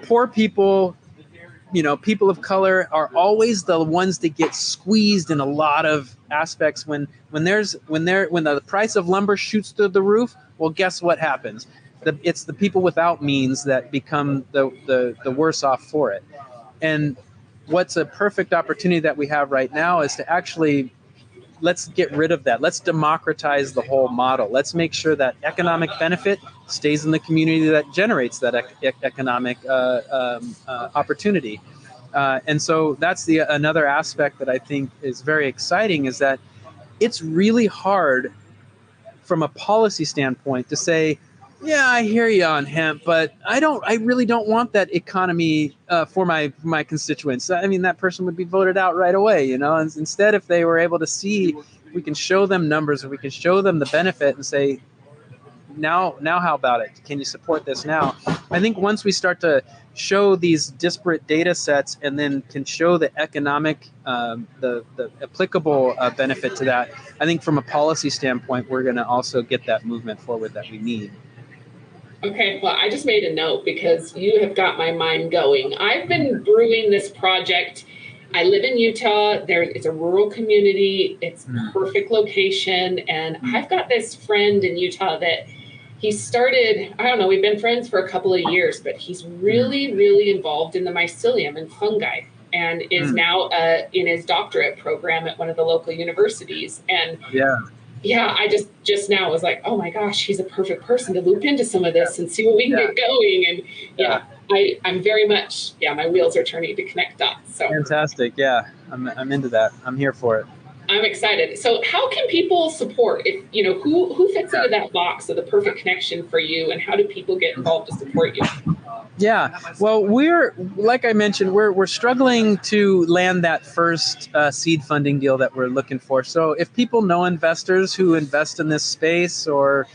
poor people, people of color are always the ones that get squeezed in a lot of aspects. When the price of lumber shoots through the roof, well, guess what happens? It's the people without means that become the worse off for it. And what's a perfect opportunity that we have right now is to actually, let's get rid of that. Let's democratize the whole model. Let's make sure that economic benefit stays in the community that generates that economic opportunity. And so that's another aspect that I think is very exciting, is that it's really hard from a policy standpoint to say, yeah, I hear you on hemp, but I really don't want that economy for my constituents. I mean, that person would be voted out right away, And instead, if they were able to see, we can show them numbers, or we can show them the benefit and say, now how about it? Can you support this now? I think once we start to show these disparate data sets and then can show the economic, the applicable benefit to that, I think from a policy standpoint, we're going to also get that movement forward that we need. Okay, well, I just made a note because you have got my mind going. I've been brewing this project. I live in Utah. It's a rural community. It's perfect location. And I've got this friend in Utah that he started, I don't know, we've been friends for a couple of years, but he's really, really involved in the mycelium and fungi, and is now in his doctorate program at one of the local universities. And yeah, I just now was like, oh my gosh, he's a perfect person to loop into some of this and see what we can get going. And I'm very much, my wheels are turning to connect dots. So fantastic. Yeah, I'm into that. I'm here for it. I'm excited. So how can people support, if who fits into that box of the perfect connection for you, and how do people get involved to support you? Yeah, well, we're, like I mentioned, we're struggling to land that first seed funding deal that we're looking for. So if people know investors who invest in this space, or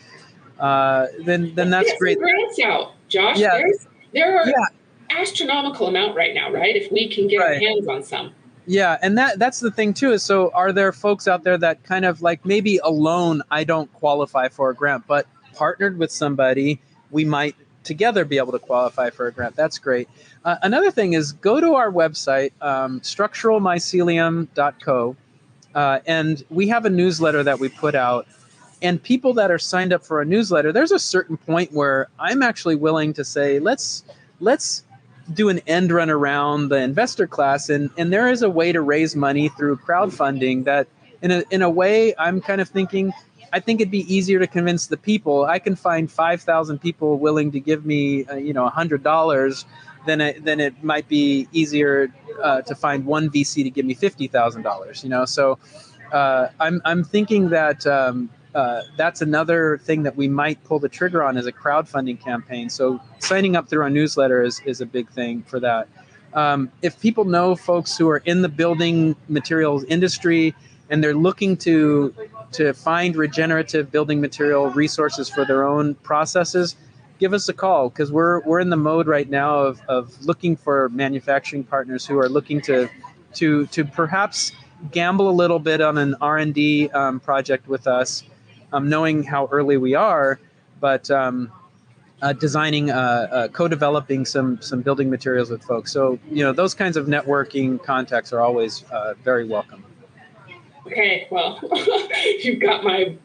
then that's great. Grants out, Josh. Yeah. There are astronomical amount right now, right? If we can get our hands on some. Yeah, and that's the thing too. Is so are there folks out there that kind of like maybe alone I don't qualify for a grant, but partnered with somebody we might together be able to qualify for a grant? That's great. Another thing is go to our website, structuralmycelium.co, and we have a newsletter that we put out. And people that are signed up for a newsletter, there's a certain point where I'm actually willing to say, let's do an end run around the investor class. And there is a way to raise money through crowdfunding that in a way I'm kind of thinking, I think it'd be easier to convince the people. I can find 5,000 people willing to give me, $100 than it might be easier to find one VC to give me $50,000. So I'm thinking that that's another thing that we might pull the trigger on as a crowdfunding campaign. So signing up through our newsletter is a big thing for that. If people know folks who are in the building materials industry and they're looking to find regenerative building material resources for their own processes, give us a call, because we're in the mode right now of looking for manufacturing partners who are looking to perhaps gamble a little bit on an R&D project with us, knowing how early we are, but designing, co-developing some building materials with folks. So those kinds of networking contacts are always very welcome. Okay, well, you've got my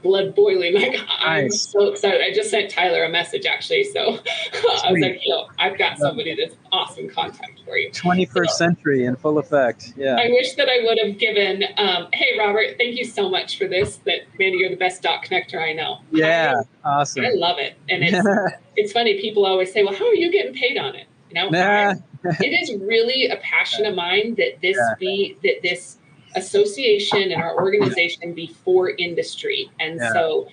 blood boiling. Like, I'm so excited. I just sent Tyler a message, actually. So I was like, I've got somebody that's awesome contact for you. 21st century in full effect. Yeah. I wish that I would have given, hey, Robert, thank you so much for this. Mandy, you're the best dot connector I know. Yeah, awesome. I love it. And it's funny. People always say, well, how are you getting paid on it? It is really a passion of mine that this association and our organization be for industry, and so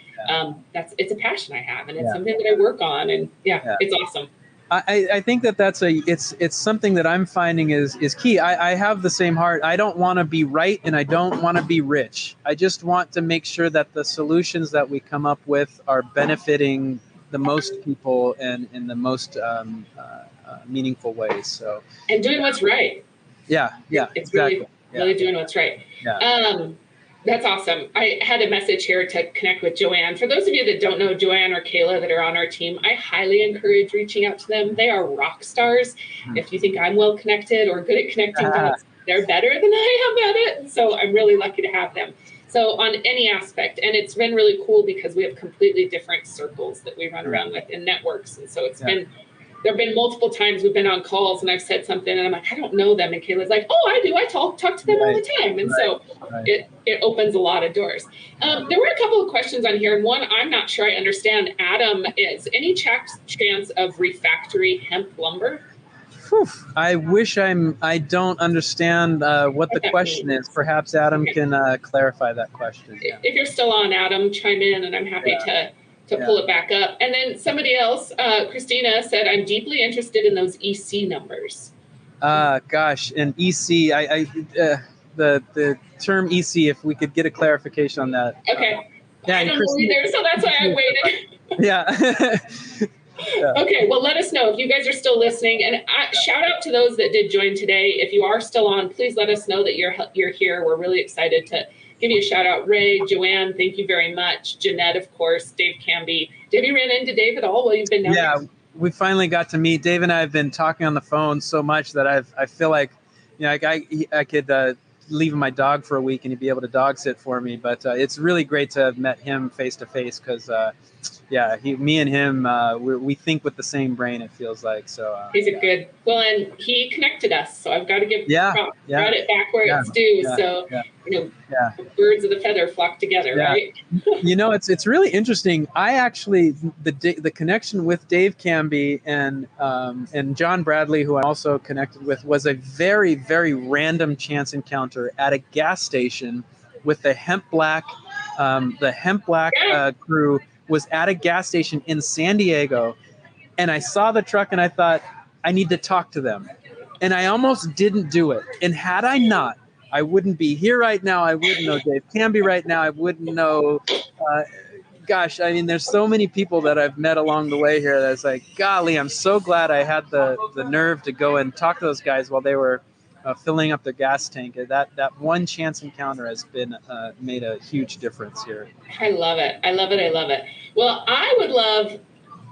it's a passion I have, and it's something that I work on, and it's awesome. I think that's it's something that I'm finding is key. I have the same heart. I don't want to be right, and I don't want to be rich. I just want to make sure that the solutions that we come up with are benefiting the most people and in the most meaningful ways. So and doing what's right. It's exactly. Really doing what's right. That's awesome. I had a message here to connect with Joanne. For those of you that don't know Joanne or Kayla that are on our team, I highly encourage reaching out to them. They are rock stars. If you think I'm well connected or good at connecting dots, they're better than I am at it. So I'm really lucky to have them. So on any aspect, and it's been really cool because we have completely different circles that we run around with in networks. And so there have been multiple times we've been on calls and I've said something and I'm like, I don't know them. And Kayla's like, oh, I do. I talk to them all the time. And so it opens a lot of doors. There were a couple of questions on here. And one, I'm not sure I understand. Adam, is any chance of refractory hemp lumber? I wish I don't understand what the question is. Perhaps Adam can clarify that question. If you're still on, Adam, chime in and I'm happy to pull it back up. And then somebody else, Christina, said, I'm deeply interested in those EC numbers. Gosh, and EC, the term EC, if we could get a clarification on that. Okay. I don't know either, so that's why I waited. Okay, well, let us know if you guys are still listening. And shout out to those that did join today. If you are still on, please let us know that you're here. We're really excited to give you a shout out. Ray, Joanne, thank you very much. Jeanette, of course, Dave Camby. Have you ran into Dave at all while you've been down there? We finally got to meet. Dave and I have been talking on the phone so much that I feel like I could leave my dog for a week and he'd be able to dog sit for me. But it's really great to have met him face to face because me and him, we think with the same brain, it feels like. So he's a good, and he connected us. So I've got to give props, brought it back where it's due. So birds of the feather flock together, right? It's really interesting. I actually, the connection with Dave Canby and John Bradley, who I'm also connected with, was a very, very random chance encounter at a gas station with the Hemp Black. The Hemp Black crew was at a gas station in San Diego, and I saw the truck and I thought, I need to talk to them. And I almost didn't do it. And had I not, I wouldn't be here right now. I wouldn't know Dave Canby right now. I wouldn't know, there's so many people that I've met along the way here that's like, golly, I'm so glad I had the nerve to go and talk to those guys while they were filling up their gas tank. That one chance encounter has been made a huge difference here. I love it. I love it. I love it. Well, I would love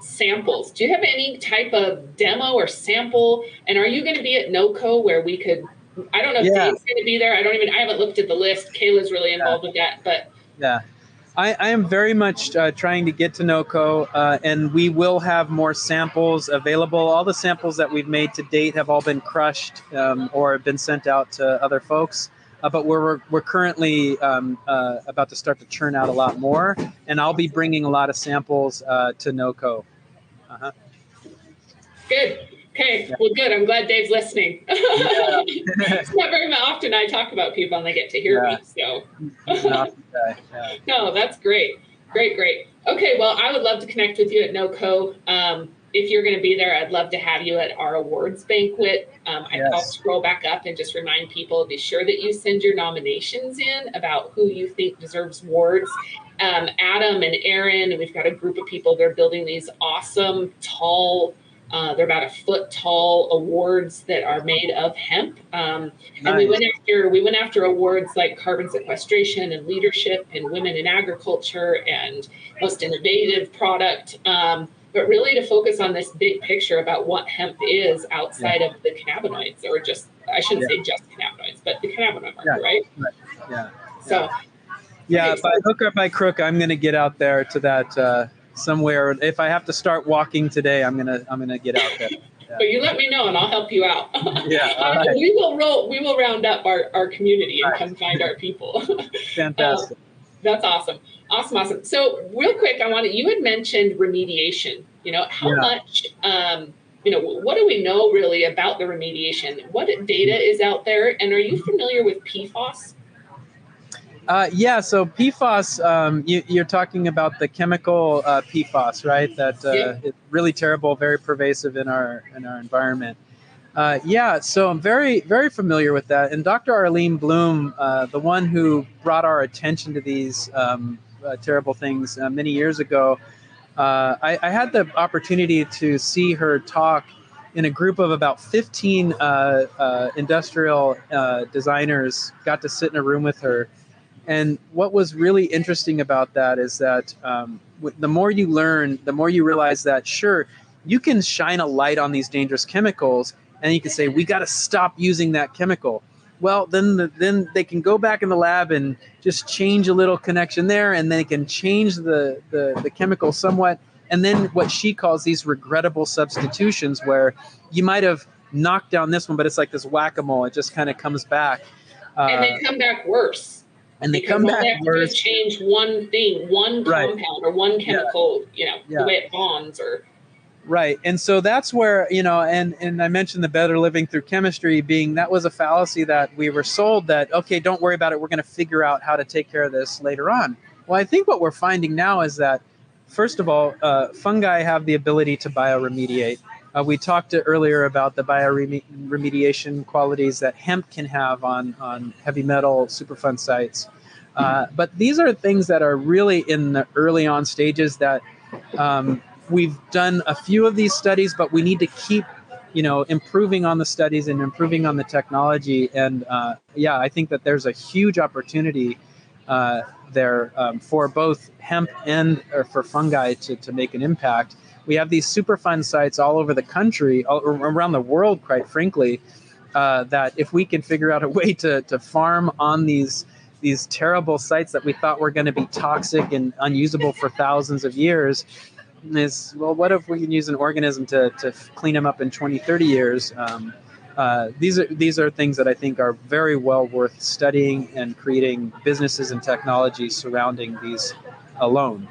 samples. Do you have any type of demo or sample? And are you going to be at NOCO where we could, I don't know if Dave's going to be there. I haven't looked at the list. Kayla's really involved with that, but. Yeah. I am very much trying to get to NOCO, and we will have more samples available. All the samples that we've made to date have all been crushed or been sent out to other folks. But we're currently about to start to churn out a lot more, and I'll be bringing a lot of samples to NOCO. Good. Okay. Yeah. Well, good. I'm glad Dave's listening. It's not very often I talk about people and they get to hear me. So. No, that's great. Great. Okay. Well, I would love to connect with you at NOCO. If you're going to be there, I'd love to have you at our awards banquet. I'll scroll back up and just remind people, be sure that you send your nominations in about who you think deserves awards. Adam and Aaron, we've got a group of people. They're building these awesome, tall, they're about 1 foot tall awards that are made of hemp. And we went after awards like carbon sequestration and leadership and women in agriculture and most innovative product. But really to focus on this big picture about what hemp is outside of the cannabinoids, or just, I shouldn't say just cannabinoids, but the cannabinoid market, right? Yeah. So. Yeah, by hook or by crook, I'm going to get out there to that somewhere. If I have to start walking today, I'm gonna get out there. Yeah. But you let me know and I'll help you out. Yeah, all right. We will round up our community and come find our people. Fantastic. That's awesome. Awesome. So real quick, you had mentioned remediation. How much, what do we know really about the remediation? What data is out there? And are you familiar with PFAS? So PFAS, you're talking about the chemical PFAS, right? That is really terrible, very pervasive in our environment. So I'm very, very familiar with that. And Dr. Arlene Bloom, the one who brought our attention to these terrible things many years ago, I had the opportunity to see her talk in a group of about 15 industrial designers, got to sit in a room with her. And what was really interesting about that is that the more you learn, the more you realize that, sure, you can shine a light on these dangerous chemicals and you can say, we got to stop using that chemical. Well, then they can go back in the lab and just change a little connection there, and they can change the chemical somewhat. And then what she calls these regrettable substitutions, where you might have knocked down this one, but it's like this whack-a-mole. It just kind of comes back. And they come back worse. And they come back worse. Change one thing, one compound or one chemical, the way it bonds or. Right. And so that's where, and I mentioned the better living through chemistry being, that was a fallacy that we were sold that, okay, don't worry about it. We're going to figure out how to take care of this later on. Well, I think what we're finding now is that, first of all, fungi have the ability to bioremediate. We talked earlier about the bioremediation qualities that hemp can have on heavy metal Superfund sites. But these are things that are really in the early on stages that we've done a few of these studies, but we need to keep, improving on the studies and improving on the technology. And I think that there's a huge opportunity there for both hemp and for fungi to make an impact. We have these Superfund sites all over the country, around the world, quite frankly, that if we can figure out a way to farm on these terrible sites that we thought were going to be toxic and unusable for thousands of years, what if we can use an organism to clean them up in 20, 30 years? these are things that I think are very well worth studying and creating businesses and technologies surrounding these alone.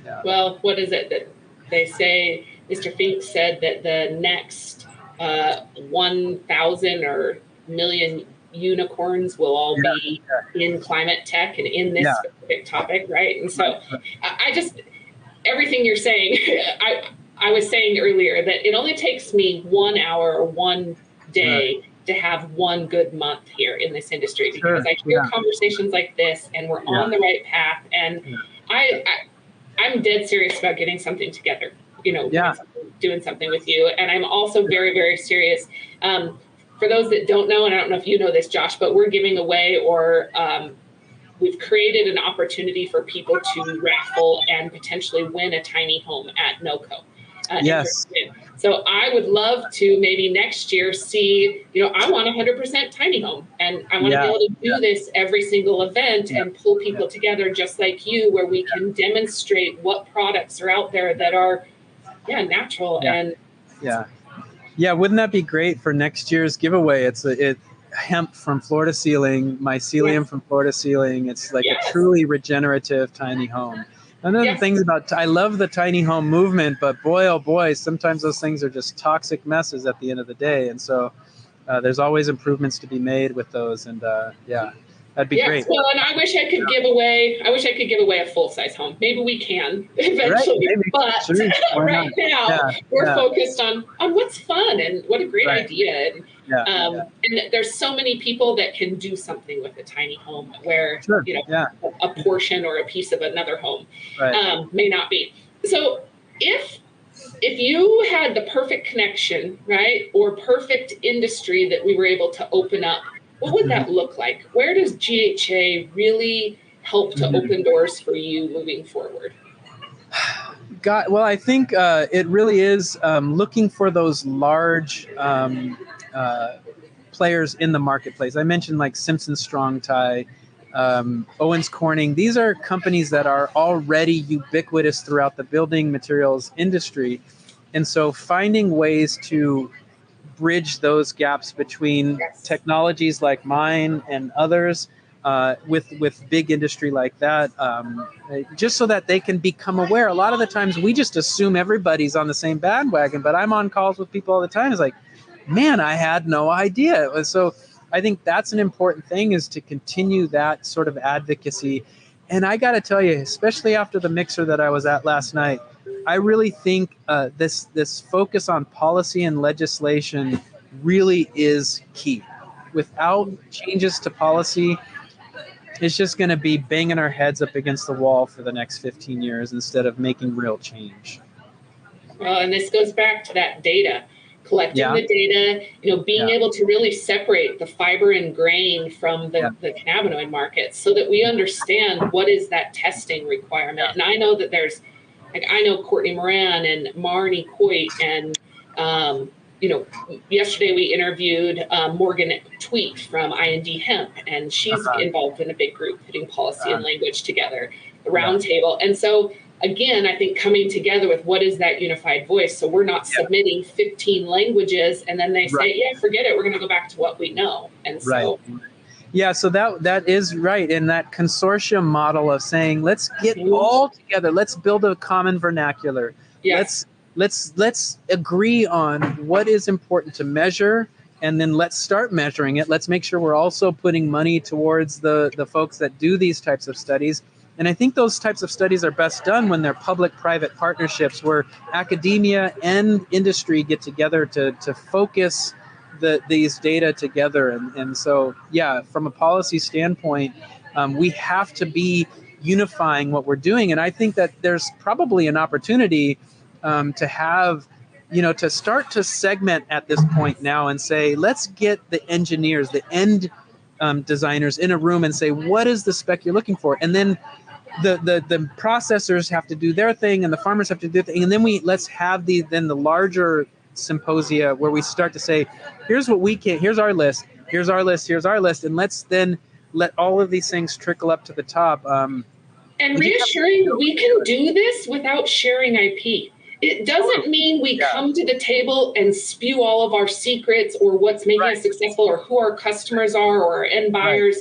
Yeah. Well, what is it that they say? Mr. Fink said that the next 1,000 or million unicorns will all be in climate tech and in this specific topic, right? And so I just, everything you're saying, I was saying earlier that it only takes me 1 hour or one day to have one good month here in this industry, because I hear conversations like this and we're on the right path. And I'm dead serious about getting something together, doing something with you. And I'm also very, very serious. For those that don't know, and I don't know if you know this, Josh, but we're giving away, or we've created an opportunity for people to raffle and potentially win a tiny home at NOCO. Yes. So I would love to maybe next year see, I want 100% tiny home, and I want to be able to do this every single event and pull people together just like you, where we can demonstrate what products are out there that are natural and wouldn't that be great for next year's giveaway? It's hemp from floor to ceiling, mycelium from floor to ceiling. It's like a truly regenerative tiny home. One of the things about, I love the tiny home movement, but boy, oh boy, sometimes those things are just toxic messes at the end of the day. And so there's always improvements to be made with those. And that'd be great. Well, and I wish I could give away a full-size home. Maybe we can eventually, but right now we're focused on what's fun and what a great idea. And there's so many people that can do something with a tiny home where a portion or a piece of another home may not be. So if you had the perfect connection, right, or perfect industry that we were able to open up, what would that look like? Where does GHA really help to open doors for you moving forward? Well, I think it really is looking for those large players in the marketplace. I mentioned like Simpson Strong Tie, Owens Corning. These are companies that are already ubiquitous throughout the building materials industry. And so finding ways to bridge those gaps between technologies like mine and others with big industry like that, just so that they can become aware. A lot of the times we just assume everybody's on the same bandwagon, but I'm on calls with people all the time. It's like, man, I had no idea. So I think that's an important thing, is to continue that sort of advocacy. And I got to tell you, especially after the mixer that I was at last night, I really think this focus on policy and legislation really is key. Without changes to policy, it's just going to be banging our heads up against the wall for the next 15 years instead of making real change. Well, and this goes back to that data. Collecting the data, being able to really separate the fiber and grain from the cannabinoid markets, so that we understand what is that testing requirement. And I know that there's, I know Courtney Moran and Marnie Coit, and yesterday we interviewed Morgan Tweet from IND Hemp, and she's involved in a big group putting policy and language together, the roundtable. And so again, I think coming together with what is that unified voice, so we're not submitting 15 languages and then they say, forget it, we're going to go back to what we know. And so so that is right. In that consortium model of saying, let's get all together, let's build a common vernacular. Let's agree on what is important to measure, and then let's start measuring it. Let's make sure we're also putting money towards the folks that do these types of studies. And I think those types of studies are best done when they're public-private partnerships, where academia and industry get together to focus these data together. And so, from a policy standpoint, we have to be unifying what we're doing. And I think that there's probably an opportunity to have, to start to segment at this point now and say, let's get the engineers, the end designers in a room and say, what is the spec you're looking for? And then the processors have to do their thing and the farmers have to do their thing. And then let's have the larger symposia where we start to say, here's what we can, here's our list, here's our list, here's our list. And let's then let all of these things trickle up to the top. And reassuring we can do this without sharing IP. It doesn't mean we come to the table and spew all of our secrets or what's making us successful or who our customers are or our end buyers.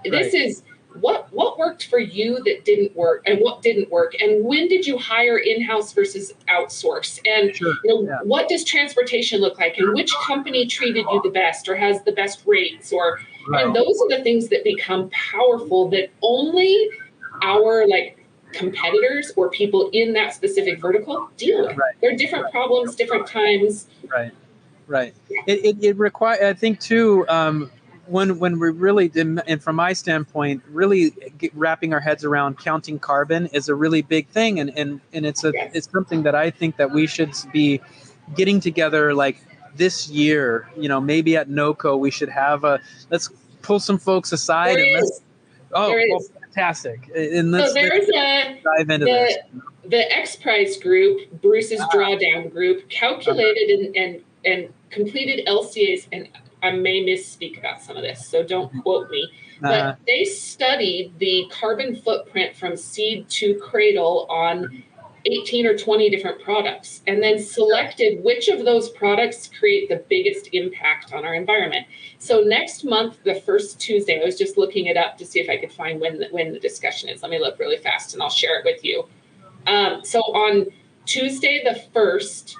This is what worked for you that didn't work and what didn't work, and when did you hire in-house versus outsource, and what does transportation look like, and which company treated you the best or has the best rates, or and those are the things that become powerful that only our competitors or people in that specific vertical deal with. They're different problems, different times. It requires, I think too, when we really did, and from my standpoint, really wrapping our heads around counting carbon is a really big thing, and it's something that I think that we should be getting together this year. Maybe at NOCO we should have let's pull some folks aside fantastic. And let's dive into this. The X Prize group, Bruce's drawdown group, calculated and completed LCAs, and I may misspeak about some of this, so don't quote me, but they studied the carbon footprint from seed to cradle on 18 or 20 different products, and then selected which of those products create the biggest impact on our environment. So next month, the first Tuesday, I was just looking it up to see if I could find when the discussion is. Let me look really fast and I'll share it with you. So on Tuesday the 1st,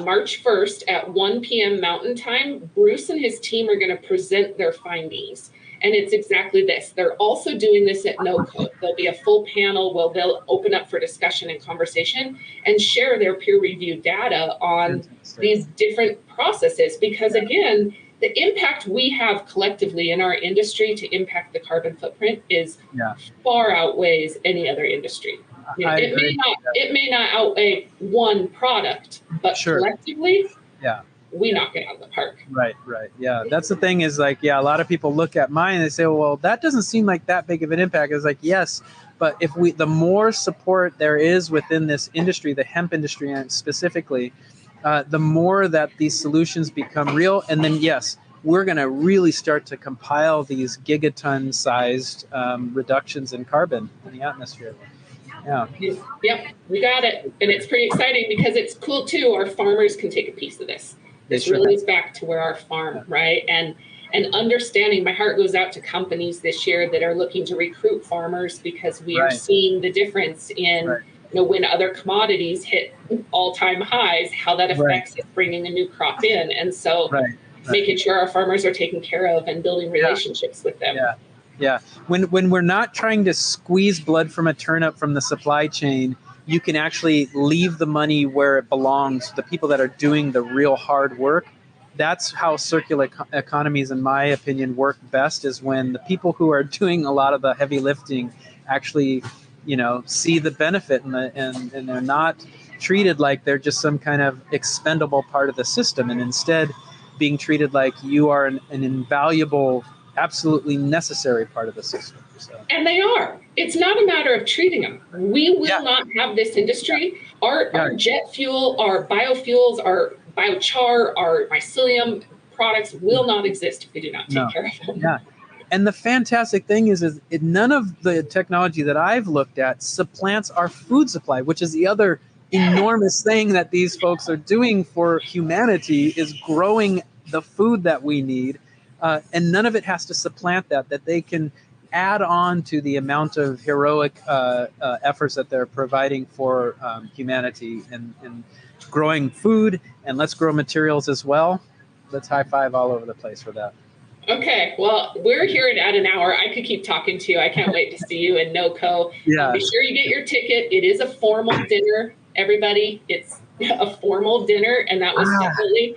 March 1st at 1 p.m. Mountain Time, Bruce and his team are going to present their findings. And it's exactly this. They're also doing this at NOCO. There'll be a full panel where they'll open up for discussion and conversation and share their peer-reviewed data on these different processes. Because again, the impact we have collectively in our industry to impact the carbon footprint is far outweighs any other industry. It may not outweigh one product, but collectively, we knock it out of the park. Right. Yeah, that's the thing is a lot of people look at mine and they say, well, that doesn't seem like that big of an impact. It's yes, but the more support there is within this industry, the hemp industry and specifically, the more that these solutions become real. And then, we're going to really start to compile these gigaton-sized reductions in carbon in the atmosphere. Yeah. Yep, we got it. And it's pretty exciting because it's cool, too. Our farmers can take a piece of this. This really is back to where our farm, right? And understanding, my heart goes out to companies this year that are looking to recruit farmers because we are seeing the difference in when other commodities hit all-time highs, how that affects us bringing a new crop in. And so making sure our farmers are taken care of and building relationships with them. Yeah. When we're not trying to squeeze blood from a turnip from the supply chain, you can actually leave the money where it belongs. The people that are doing the real hard work. That's how circular economies, in my opinion, work best, is when the people who are doing a lot of the heavy lifting actually, see the benefit and they're not treated like they're just some kind of expendable part of the system, and instead being treated like you are an invaluable, absolutely necessary part of the system. So. And they are. It's not a matter of treating them. We will not have this industry. Our jet fuel, our biofuels, our biochar, our mycelium products will not exist if we do not take care of them. Yeah. And the fantastic thing is none of the technology that I've looked at supplants our food supply, which is the other enormous thing that these folks are doing for humanity, is growing the food that we need. And none of it has to supplant that they can add on to the amount of heroic efforts that they're providing for humanity and growing food. And let's grow materials as well. Let's high five all over the place for that. Okay, well, we're here at an hour. I could keep talking to you. I can't wait to see you in NOCO. Yeah. Be sure you get your ticket. It is a formal dinner, everybody. It's a formal dinner, and that was definitely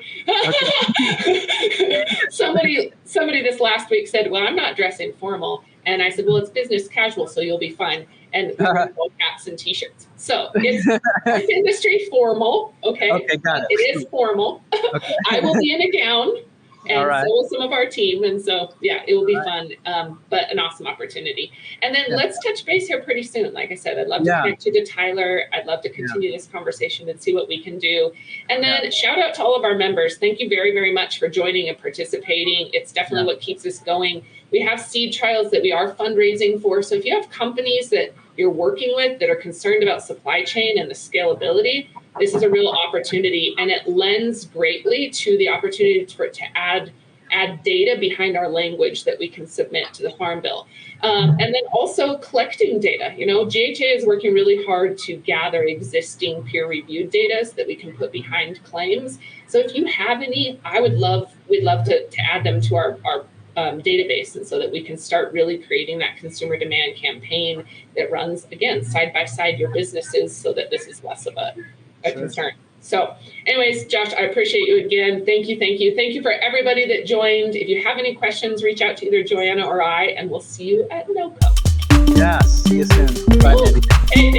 somebody this last week said, well, I'm not dressing formal. And I said, well, it's business casual, so you'll be fine. And we're wearing hats and t-shirts. So it's industry formal. Okay, got it. It is formal. Okay. I will be in a gown. And so will some of our team. And so, it will be fun, but an awesome opportunity. And then let's touch base here pretty soon. Like I said, I'd love to connect you to Tyler. I'd love to continue this conversation and see what we can do. And then shout out to all of our members. Thank you very, very much for joining and participating. It's definitely what keeps us going. We have seed trials that we are fundraising for. So if you have companies that you're working with that are concerned about supply chain and the scalability, this is a real opportunity, and it lends greatly to the opportunity to add data behind our language that we can submit to the Farm Bill. And then also collecting data. GHA is working really hard to gather existing peer-reviewed data so that we can put behind claims. So if you have any, we'd love to add them to our database, and so that we can start really creating that consumer demand campaign that runs, again, side by side your businesses, so that this is less of a concern. So anyways, Josh, I appreciate you again. Thank you. Thank you for everybody that joined. If you have any questions, reach out to either Joanna or I, and we'll see you at NOCO. Yeah, see you soon. Bye, Mandi. Hey,